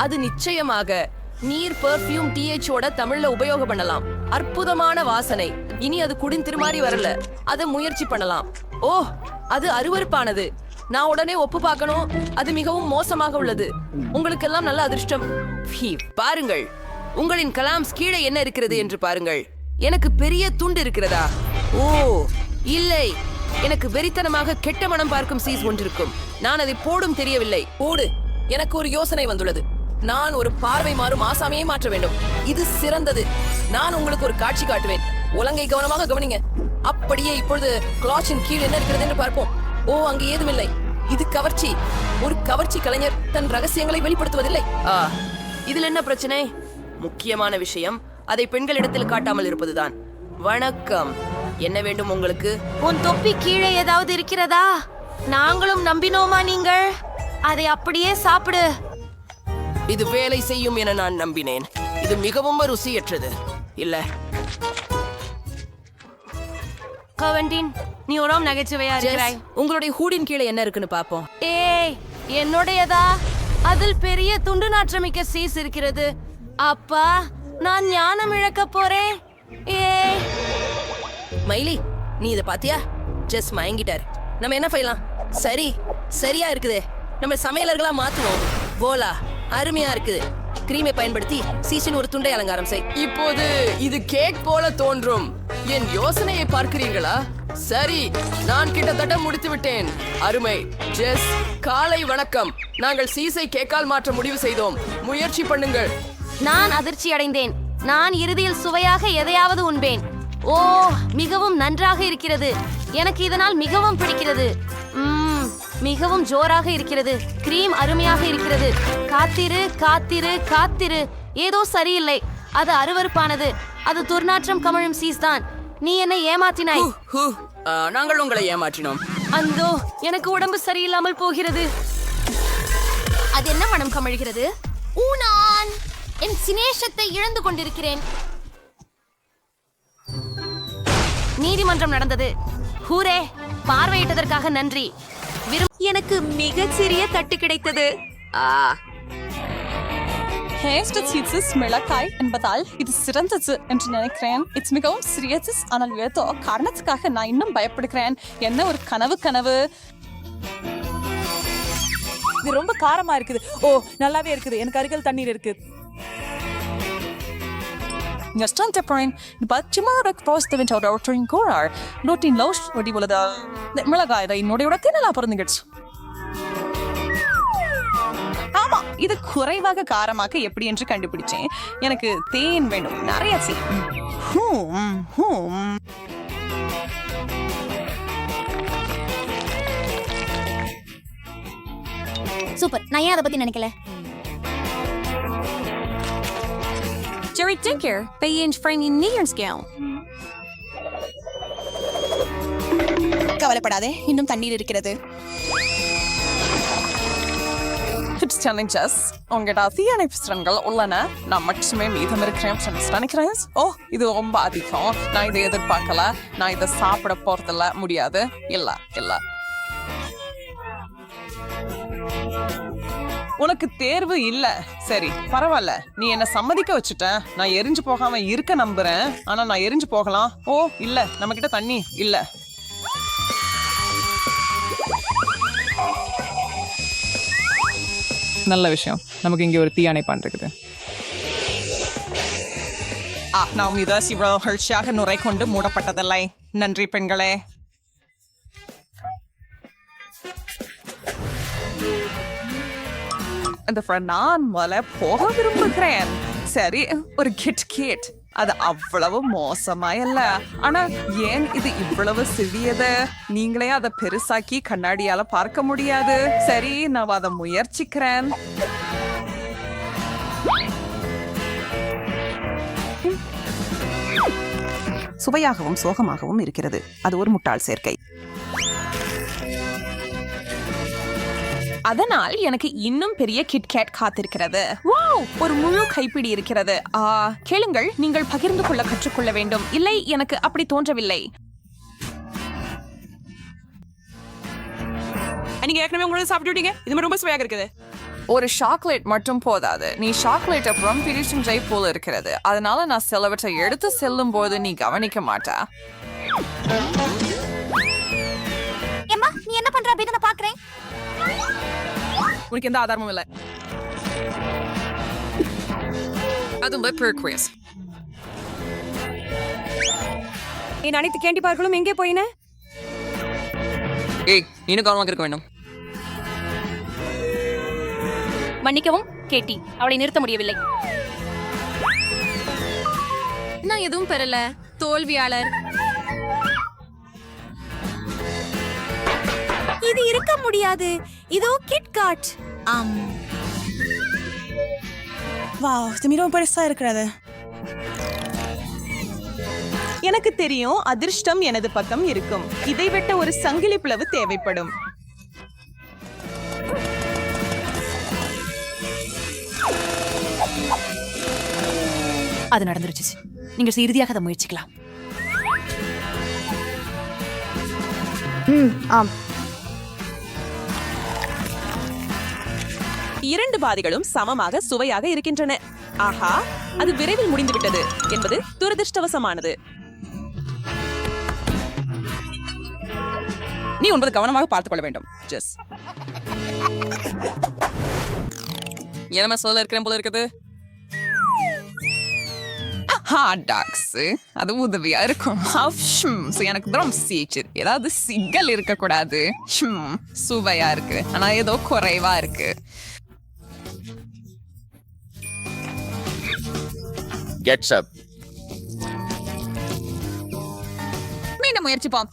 Speaker 9: அது நிச்சயமாக நீர் பெர்ஃப்யூம் THஓட தமிழ்ல உபயோகம் பண்ணலாம். அற்புதமான வாசனை. இனி அது குடிந்திருமாறி வரல. அதை முயற்சி பண்ணலாம். ஓ, அது அருவருப்பானது. நான் உடனே ஒப்பு பார்க்கணும். அது மிகவும் மோசமாக உள்ளது. உங்களுக்கெல்லாம் நல்ல அதிர்ஷ்டம். பாருங்கள், உங்களின் கலாம்ஸ் கீழே என்ன இருக்கிறது என்று பாருங்கள். எனக்கு பெரிய துண்டு இருக்கிறதா? ஓ இல்லை, எனக்கு வெறித்தனமாக கெட்ட மனம் பார்க்கும் சீஸ் ஒன்றிருக்கும். நான் அதை போடும் தெரியவில்லை. போடு. எனக்கு ஒரு யோசனை வந்துள்ளது. நான் ஒரு பார்வை மாறும் ஆசாமியை மாற்ற வேண்டும். இது சிறந்தது. நான் உங்களுக்கு ஒரு காட்சி காட்டுவேன். ஒழுங்கை கவனமாக கவனிங்க. அப்படியே இப்பொழுது கிளாச்சின் கீழ் என்ன இருக்கிறது என்று பார்ப்போம். ஓ, அங்கு ஏதுமில்லை. இது கவர்ச்சி. ஒரு கவர்ச்சி கலைஞர் தன் ரகசியங்களை வெளிப்படுத்துவதில்லை. இதில் என்ன பிரச்சனை? முக்கியமான விஷயம் அதை பெண்களிடத்தில் காட்டாமல் இருப்பதுதான். வணக்கம், என்ன வேண்டும் உங்களுக்கு?
Speaker 3: உன் தொப்பி கீழே ஏதாவது இருக்கிறதா? நாங்களும் நம்பினோமா? நீங்கள் அதை அப்படியே சாப்பிடு.
Speaker 9: இது வேலை செய்யும் என நான் நம்பினேன். இது மிகவும் ருசியற்றது இல்ல.
Speaker 3: குவென்டின், நீ ஒரு நகைச்சுவையா இருக்கிறாய்.
Speaker 2: உங்களுடைய ஹூடின் கீழே என்ன இருக்குன்னு பாப்போம்.
Speaker 3: ஏய், என்னுடையதா? அதில் பெரிய துண்டு நாற்றமிக்க சீஸ் இருக்கிறது. அப்பா, நான் ஞானம் இழக்க போறேன். ஏய்
Speaker 2: மைலி, நீ இதை பாத்தியா? ஜெஸ் மயங்கிட்டார். நம்ம என்ன செய்யலாம்? சரி, சரியா இருக்குதே. நம்ம சமையலர்களா மாத்துவோம். போலா அருமையா இருக்குது. கிரீமை பயன்படுத்தி சீசன் ஒரு துண்டை அலங்காரம் செய்.
Speaker 9: இப்போது இது கேக் போல தோன்றும். என் யோசனையை பார்க்கிறீர்களா? சரி, நான் கிட்டத்தட்ட முடித்து விட்டேன். அருமை ஜெஸ், காலை வணக்கம். நாங்கள் சீஸை கேக்கால் மாற்ற முடிவு செய்தோம். முயற்சி பண்ணுங்கள்.
Speaker 3: நான் அதிர்ச்சி அடைந்தேன். நான் இறுதியில் சுவையாக எதையாவது உண்பேன். ஓ, மிகவும் நன்றாக இருக்கிறது. எனக்கு இதனால் மிகவும் பிடிக்கிறது. மிகவும் ஜோராக இருக்கிறது. கிரீம் அருமையாக இருக்கிறது. காத்திரு காத்திரு காத்திரு. ஏதோ சரியில்லை. அது அருவருப்பானது. அது துர்நாற்றம் கமழும் சீஸ் தான். நீ என்னை ஏமாற்றினாய்.
Speaker 9: நாங்கள் உங்களை ஏமாற்றினோம்.
Speaker 3: அந்தோ, எனக்கு உடம்பு சரியில்லாமல் போகிறது. அது என்ன மனம் கமழ்கிறது? நான் என் சினேஷத்தை இழந்து கொண்டிருக்கிறேன். நீதிமன்றம் நடந்தது. ஹூரே, பார்வையிட்டதற்காக நன்றி. எனக்கு மிகச்சிறிய தட்டு கிடைத்தது.
Speaker 10: Hasted Cheeses மிளகாய் என்பதால் இது சிறந்தது என்று நினைக்கிறேன். இட்ஸ் மிகவும் சிறியது, ஆனால் ஏதோ காரணத்துக்காக நான் இன்னும் பயப்படுகிறேன். என்ன ஒரு கனவு.
Speaker 11: இது ரொம்ப காரமா இருக்குது. ஓ, நல்லாவே இருக்குது. எனக்கு அருகில் தண்ணீர் இருக்கு.
Speaker 10: Nästan temporin, but tomorrow post the winter or during Gorar. Not in Lost, or the Volada. மிளகாய் என்னோட தினலா பிறந்துகிடுச்சு. ஆமா, இது குறைவாக காரமாக எப்படி என்று கண்டுபிடிச்சேன். எனக்கு தேன் வேண்டும், நிறைய தேன்.
Speaker 3: சூப்பர். நான் ஏன் அதை பத்தி நினைக்கல? Jerry Dinker, Bayinch Franny Near Scale.
Speaker 10: கவலைப்படாதே, இன்னும் தண்ணீர் இருக்கிறது. It's telling us, உங்கள்கிட்ட அதிக புஸ்தகங்கள் உள்ளன. நான் மட்டுமே மீதம் இருக்கிறேன் நினைக்கிறேன். ஓ, இது ரொம்ப அதிகம். நான் இதை எதிர்பார்க்கல. நான் இதை சாப்பிட போறதில்ல. முடியாது. இல்ல. உனக்கு தேர்வு இல்ல. சரி, பரவாயில்ல. நீ என்ன சம்மதிக்க வச்சுட்ட. நான் எரிஞ்சு போகாம இருக்க நம்புறேன். ஆனா நான் எரிஞ்சு போகலாம். ஓ இல்ல, நம்ம கிட்ட தண்ணி இல்ல.
Speaker 6: நல்ல விஷயம். நமக்கு இங்கே ஒரு தீயணைப்பான் இருக்குது.
Speaker 10: நாம் இதை சிவகழ்ச்சியாக நுரை கொண்டு மூடப்பட்டதில்லை. நன்றி பெண்களே. இந்த நான் முதல்ல போக விரும்புகிறேன். சரி, ஒரு கிட் அது அவ்வளவு மோசமாயல்ல. ஆனா ஏன் இது இவ்வளவு சிறியது? நீங்களே அதை பெருசாக்கி கண்ணாடியால பார்க்க முடியாது. சரி, நான் அதை முயற்சிக்கிறேன். சுவையாகவும் சோகமாகவும் இருக்கிறது. அது ஒரு முட்டாள் சேர்க்கை. அதனால் எனக்கு இன்னும் பெரிய கிட்கேட் காத்திருக்கிறது. வாவ், ஒரு முழு கைப்பிடி இருக்கிறது. கேளுங்கள், நீங்கள் பகிர்ந்து கொள்ள கற்றுக்கொள்ள வேண்டும். இல்லை, எனக்கு அப்படி தோன்றவில்லை.
Speaker 11: நீங்க ஏற்கனவே உங்களோட சாப்பிட்டுட்டீங்க. இது ரொம்ப சுவையாக இருக்குது.
Speaker 10: ஒரு சாக்லேட் மட்டும் போதாது. நீ சாக்லேட் அப்புறம் பிரிச்சும் ஜெய் போல இருக்கிறது. அதனால நான் சிலவற்றை எடுத்து செல்லும் போது நீ கவனிக்க மாட்டா.
Speaker 3: நீ என்ன பண்ற அப்படின்னு நான் பாக்குறேன்.
Speaker 11: உனக்கு எந்த ஆதாரமும் இல்லை. என் அனைத்து கேண்டி பார்களும் எங்கே போயின?
Speaker 9: ஏய், நீனும் கவனமாக இருக்க வேண்டும்.
Speaker 3: மன்னிக்கவும் கேட்டி, அவளை நிறுத்த முடியவில்லை. நான் எதுவும் பெறல. தோல்வியாளர். இது இருக்க முடியாது. இதோ கிட்காட்.
Speaker 11: வாவ், இது மிகவும் பெருசா இருக்கிறது.
Speaker 10: எனக்கு தெரியும், அதிர்ஷ்டம் எனது பக்கம் இருக்கும். இதை விட்ட ஒரு சங்கிலி பிளவு தேவைப்படும்.
Speaker 2: அது நடந்துருச்சு. நீங்கள் இறுதியாக அதை முயற்சிக்கலாம்.
Speaker 3: ஆம்.
Speaker 11: இரண்டு பாதிகளும் சமமாக சுவையாக இருக்கின்றன. ஆஹா, அது விரைவில் முடிந்துவிட்டது என்பது துரதிருஷ்டவசமானது. நீ உண்பது கவனமாக பார்த்துக் கொள்ள வேண்டும். ஜெஸ்.
Speaker 10: என்ன சொல்ல இருக்கிறேன் போல இருக்குது. ஹாட் டாக்ஸ் அது உதவியா இருக்கும். எனக்கு தரம் சீச்சு ஏதாவது சிக்கல் இருக்க கூடாது. சுவையா இருக்கு ஆனா ஏதோ குறைவா இருக்கு.
Speaker 8: கெட்ஸ் அப்.
Speaker 2: மீண்டும் முயற்சிப்போம்.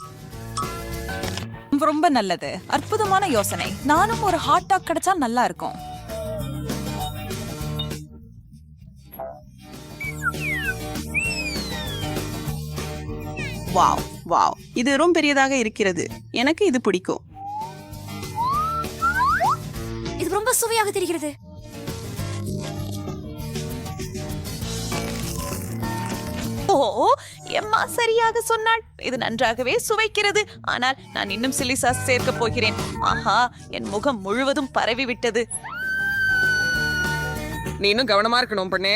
Speaker 5: ரொம்ப நல்லது, அற்புதமான யோசனை. நானும் ஒரு ஹாட் டாக் கிடைச்சா நல்லா இருக்கும்.
Speaker 11: வாவ் வாவ், இது ரொம்ப பெரியதாக இருக்கிறது. எனக்கு இது பிடிக்கும்.
Speaker 3: இது ரொம்ப சுவையாக தெரிகிறது.
Speaker 11: ஓ, எம்மா சரியாக சொன்னாள். இது நன்றாகவே சுவைக்கிறது. ஆனால் நான் இன்னும் சில்லி சாஸ் சேர்க்க போகிறேன். ஆஹா, என் முகம் முழுவதும் பரவி விட்டது.
Speaker 10: நீ இன்னும் கவனமா இருக்கணும் பண்ணே.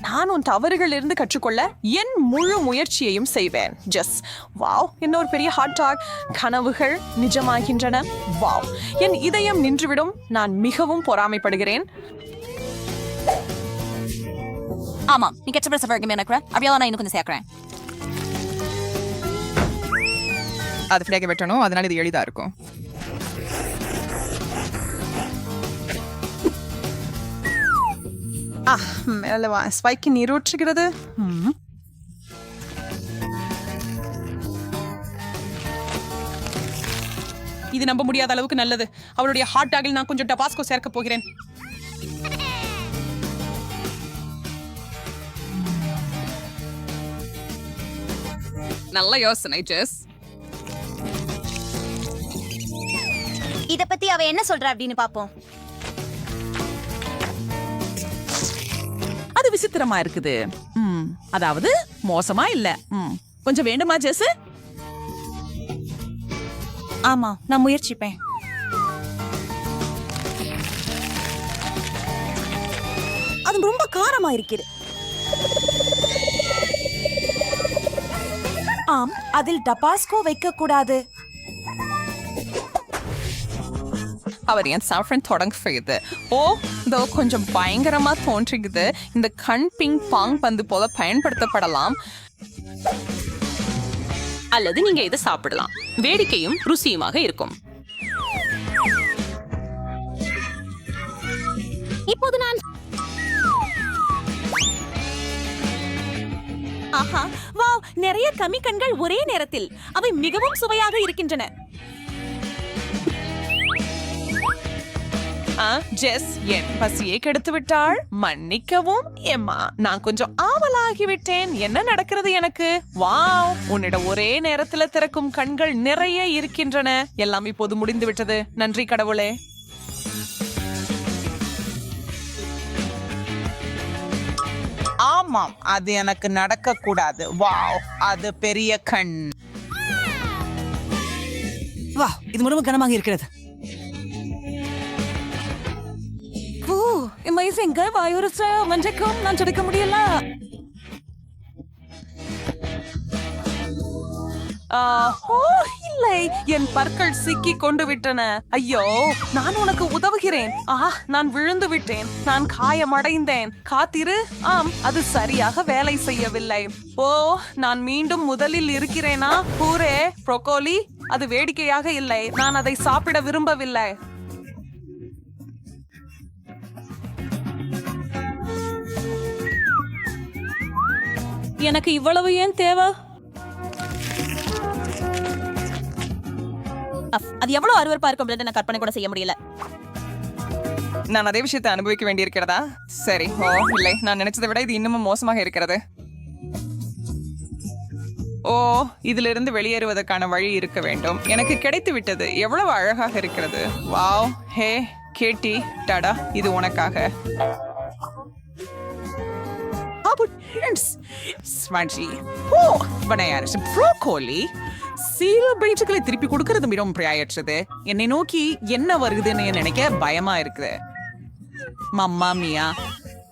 Speaker 10: நான் உன் தவறுகளிலிருந்து கற்றுக்கொள்ள என் முழு முயற்சியையும் செய்வேன். ஜஸ் வாவ், இன்னொரு பெரிய ஹாட் டாக். கனவுகள் நிஜமாகின்றன. வாவ், என் இதயம் நின்றுவிடும். நான் மிகவும் பொறாமைப்படுகிறேன்.
Speaker 2: ஆமா, நீ கெச்சப்பட சஃபர் எனக்கு அப்படியே நான் இன்னும் கொஞ்சம் சேர்க்கிறேன்.
Speaker 10: அது ஃப்ளேக் வெட்டணும், அதனால இது எளிதா இருக்கும். மேலவா ஸ்பைக்கு நீரூற்றுகிறது. இது நம்ப முடியாத அளவுக்கு நல்லது. அவளுடைய ஹாட் டாகில் நான் கொஞ்சம் டபாஸ்கோ சேர்க்க போகிறேன். நல்ல யோசனை ஜெஸ்.
Speaker 3: இத பத்தி அவ என்ன சொல்றா அப்படின்னு பாப்போம்.
Speaker 11: அது விசித்திரமா இருக்குது. அதாவது மோசமா இல்ல. கொஞ்சம் வேண்டுமா ஜெஸ்?
Speaker 5: ஆமா, நான் முயற்சிப்பேன்.
Speaker 3: அது ரொம்ப காரமா இருக்குது.
Speaker 5: ஆம், அதில் டபாஸ்கோ வைக்க கூடாது.
Speaker 10: அவர் என் சாஃப்ரன் தொடங்குது. ஓ, இதோ கொஞ்சம் பயங்கரமா தோன்றுகிறது. இந்த கண் பிங் பாங் பந்து போல பயன்படுத்தப்படலாம்.
Speaker 11: அல்லது நீங்க இதை சாப்பிடலாம். வேடிக்கையும் ருசியுமாக இருக்கும்.
Speaker 3: இப்போது நான் ஆஹா, வாவ், நிறைய கம்மி கண்கள் ஒரே நேரத்தில். அவை மிகவும் சுவையாக இருக்கின்றன.
Speaker 10: ஜெஸ் என் பசியை கெடுத்து விட்டாள். மன்னிக்கவும் எம்மா, நான் கொஞ்சம் ஆவலாகிவிட்டேன். என்ன நடக்கிறது எனக்கு? வாவ், உன்னிடம் ஒரே நேரத்துல திறக்கும் கண்கள் நிறைய இருக்கின்றன. எல்லாம் இப்போது முடிந்து விட்டது. நன்றி கடவுளே. ஆமாம், அது எனக்கு நடக்க கூடாது. வாவ், அது பெரிய கண்.
Speaker 2: வா, இது ரொம்ப கனமாக இருக்கிறது.
Speaker 5: அமேசிங், வாயுரச மஞ்சக்கும் நான் சுடிக்க முடியல.
Speaker 10: இல்லை, என் பற்கள் சிக்கி கொண்டு விட்டன. ஐயோ, நான் உனக்கு உதவுகிறேன். நான் விழுந்து விட்டேன். நான் காயமடைந்தேன். காத்திரு. ஆம், அது சரியாக வேலை செய்யவில்லை. ஓ, நான் மீண்டும் முதலில் இருக்கிறேனா? பூரே ப்ரோக்கோலி, அது வேடிக்கையாக இல்லை. நான் அதை சாப்பிட விரும்பவில்லை.
Speaker 5: எனக்கு இவ்வளவு ஏன் தேவை?
Speaker 3: அது எவ்வளவு அருவருப்பா இருக்கும் நான் கற்பனை கூட செய்ய முடியல.
Speaker 10: நான் அதே விஷயத்தை அனுபவிக்க வேண்டியிருக்கிறதா? சரி. ஓ இல்லை, நான் நினைச்சதை விட இது இன்னமும் மோசமாக இருக்கிறது. ஓ, இதிலிருந்து வெளியேறுவதற்கான வழி இருக்க வேண்டும். எனக்கு கிடைத்து விட்டது. எவ்வளவு அழகாக இருக்கிறது. வாவ், ஹே கேட்டி, டாடா, இது உனக்காக. திருப்பி கொடுக்கறது மிகவும் பிராயற்றது. என்னை நோக்கி என்ன வருதுன்னு நினைக்க பயமா இருக்குது. மம்மா மியா,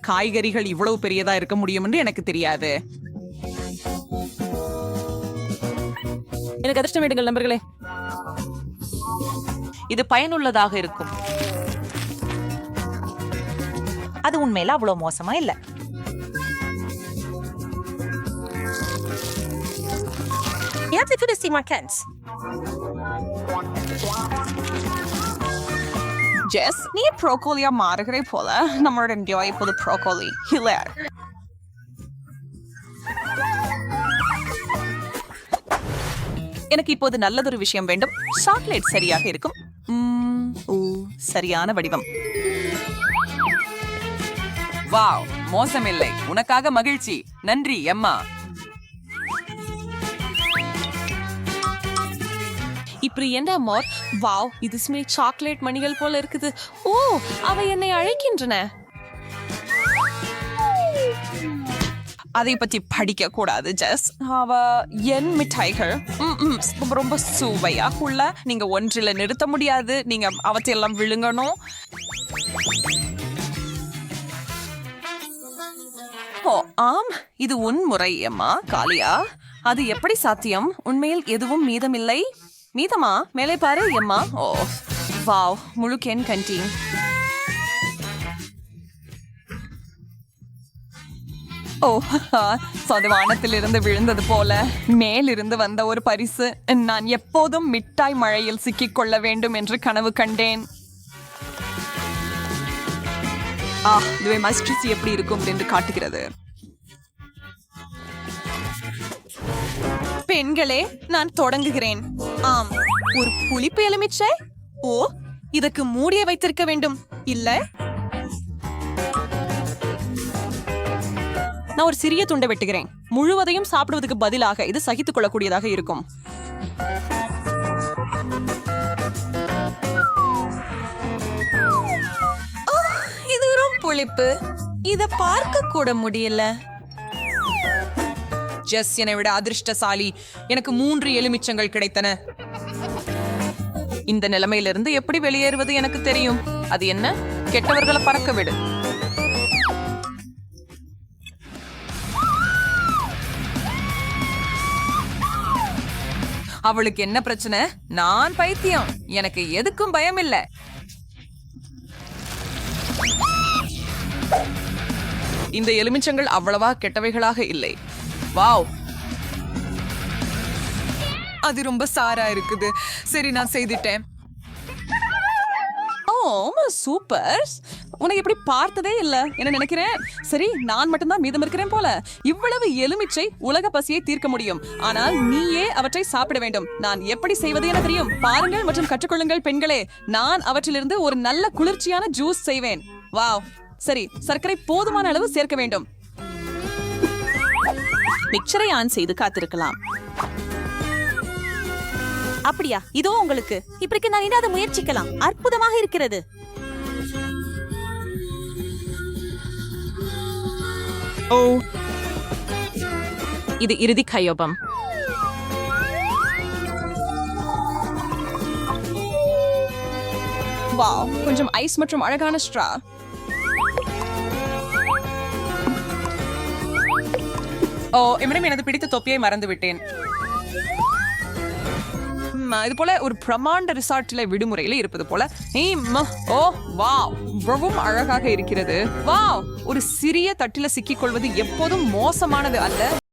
Speaker 10: காய்கறிகள் இவ்வளவு பெரியதா இருக்க முடியும் என்று எனக்கு தெரியாது.
Speaker 11: எனக்கு அதிர்ஷ்டம் வேண்டுங்கள் நண்பர்களே. இது பயனுள்ளதாக இருக்கும்.
Speaker 5: அது உண்மையில அவ்வளவு மோசமா இல்ல.
Speaker 3: You have to do this in my cans.
Speaker 10: ஜெஸ், நீ ப்ரோக்கோலியா மாறுகிறே போல. நம்மளோட இந்தியா இப்போது ப்ரோக்கோலி இல்ல. எனக்கு இப்போது நல்லதொரு விஷயம் வேண்டும். சாக்லேட் சரியாக இருக்கும். சரியான வடிவம்.
Speaker 4: வாவ், மோசமில்லை. உனக்காக மகிழ்ச்சி. நன்றி எம்மா.
Speaker 1: இப்படி என்ன மோர்? வாவ், இது சாக்லேட் மணிகள் போல இருக்குது. ஓ, அவை என்னை அழைக்கின்றன.
Speaker 10: அதை பத்தி படிக்க கூடாது ஜெஸ். அவ என் மிட்டாய்கள் ரொம்ப சுவையாக உள்ள. நீங்க ஒன்றில நிறுத்த முடியாது. நீங்க அவற்றையெல்லாம் விழுங்கணும். ஓ ஆம், இது உன் முறை அம்மா. காலியா? அது எப்படி சாத்தியம்? உண்மையில் எதுவும் மீதமில்லை. மீதமா? மேலே பாரு எம்மா. ஓ வாவ், முழு கேன் கண்டீன். ஓ, அது வானத்திலிருந்து விழுந்தது போல மேலிருந்து வந்த ஒரு பரிசு. நான் எப்போதும் மிட்டாய் மழையில் சிக்கிக் கொள்ள வேண்டும் என்று கனவு கண்டேன். இதுவே மஸ்ட்ரிஸ் எப்படி இருக்கும் என்று காட்டுகிறது. பெண்களே, நான் தொடங்குகிறேன். ஆம், ஒரு புளிப்பு எலுமிச்சை. ஓ, இதற்கு மூடிய வைத்திருக்க வேண்டும். இல்ல, நான் ஒரு சிறிய துண்டை வெட்டுகிறேன். முழுவதையும் சாப்பிடுவதற்கு பதிலாக இது சகித்துக் கொள்ளக்கூடியதாக இருக்கும். இது ரொம்ப புளிப்பு. இத பார்க்க கூட முடியல. ஜெஸ் என்னை விட அதிர்ஷ்டசாலி. எனக்கு 3 எலுமிச்சங்கள் கிடைத்தன. இந்த நிலைமையிலிருந்து எப்படி வெளியேறுவது எனக்கு தெரியும். அது என்ன? கெட்டவர்களை பறக்க விடு. அவளுக்கு என்ன பிரச்சனை? நான் பைத்தியம். எனக்கு எதுக்கும் பயம் இல்ல. இந்த எலுமிச்சங்கள் அவ்வளவா கெட்டவைகளாக இல்லை. வாவ், அது ரொம்ப சாரா இருக்குது. சரி, நான் செய்துட்டேன். ஓ சூப்பர். உன்னை எப்படி பார்த்ததே இல்ல என்ன நினைக்கிறேன். சரி, நான் மட்டும்தான் மீதம் இருக்கிறேன் போல. இவ்வளவு எலுமிச்சை உலக பசியை தீர்க்க முடியும். ஆனால் நீயே அவற்றை சாப்பிட வேண்டும். நான் எப்படி செய்வது என தெரியும். பாருங்கள் மற்றும் கற்றுக்கொள்ளுங்கள் பெண்களே. நான் அவற்றிலிருந்து ஒரு நல்ல குளிர்ச்சியான ஜூஸ் செய்வேன். வாவ். சரி, சர்க்கரை போதுமான அளவு சேர்க்க வேண்டும்.
Speaker 11: மிக்சரை ஆன் செய்து காத்திருக்கலாம்.
Speaker 3: அப்படியா? இதோ உங்களுக்கு. இப்படிக்கு நான் இனி அதை முயற்சிக்கலாம். அற்புதமாக இருக்கிறது.
Speaker 1: ஓ, இது இறுதி கையொப்பம்.
Speaker 10: வாவ், கொஞ்சம் ஐஸ் மற்றும் அழகான ஸ்ட்ரா. ஓ, இம்மிடம் எனது பிடித்த தொப்பியை மறந்து விட்டேன். இது போல ஒரு பிரமாண்ட ரிசார்ட்ல விடுமுறையில இருப்பது போல. ஓ வாவ், ரொம்பவும் அழகாக இருக்கிறது. வாவ், ஒரு சிறிய தட்டில சிக்கிக் கொள்வது எப்போதும் மோசமானது அல்ல.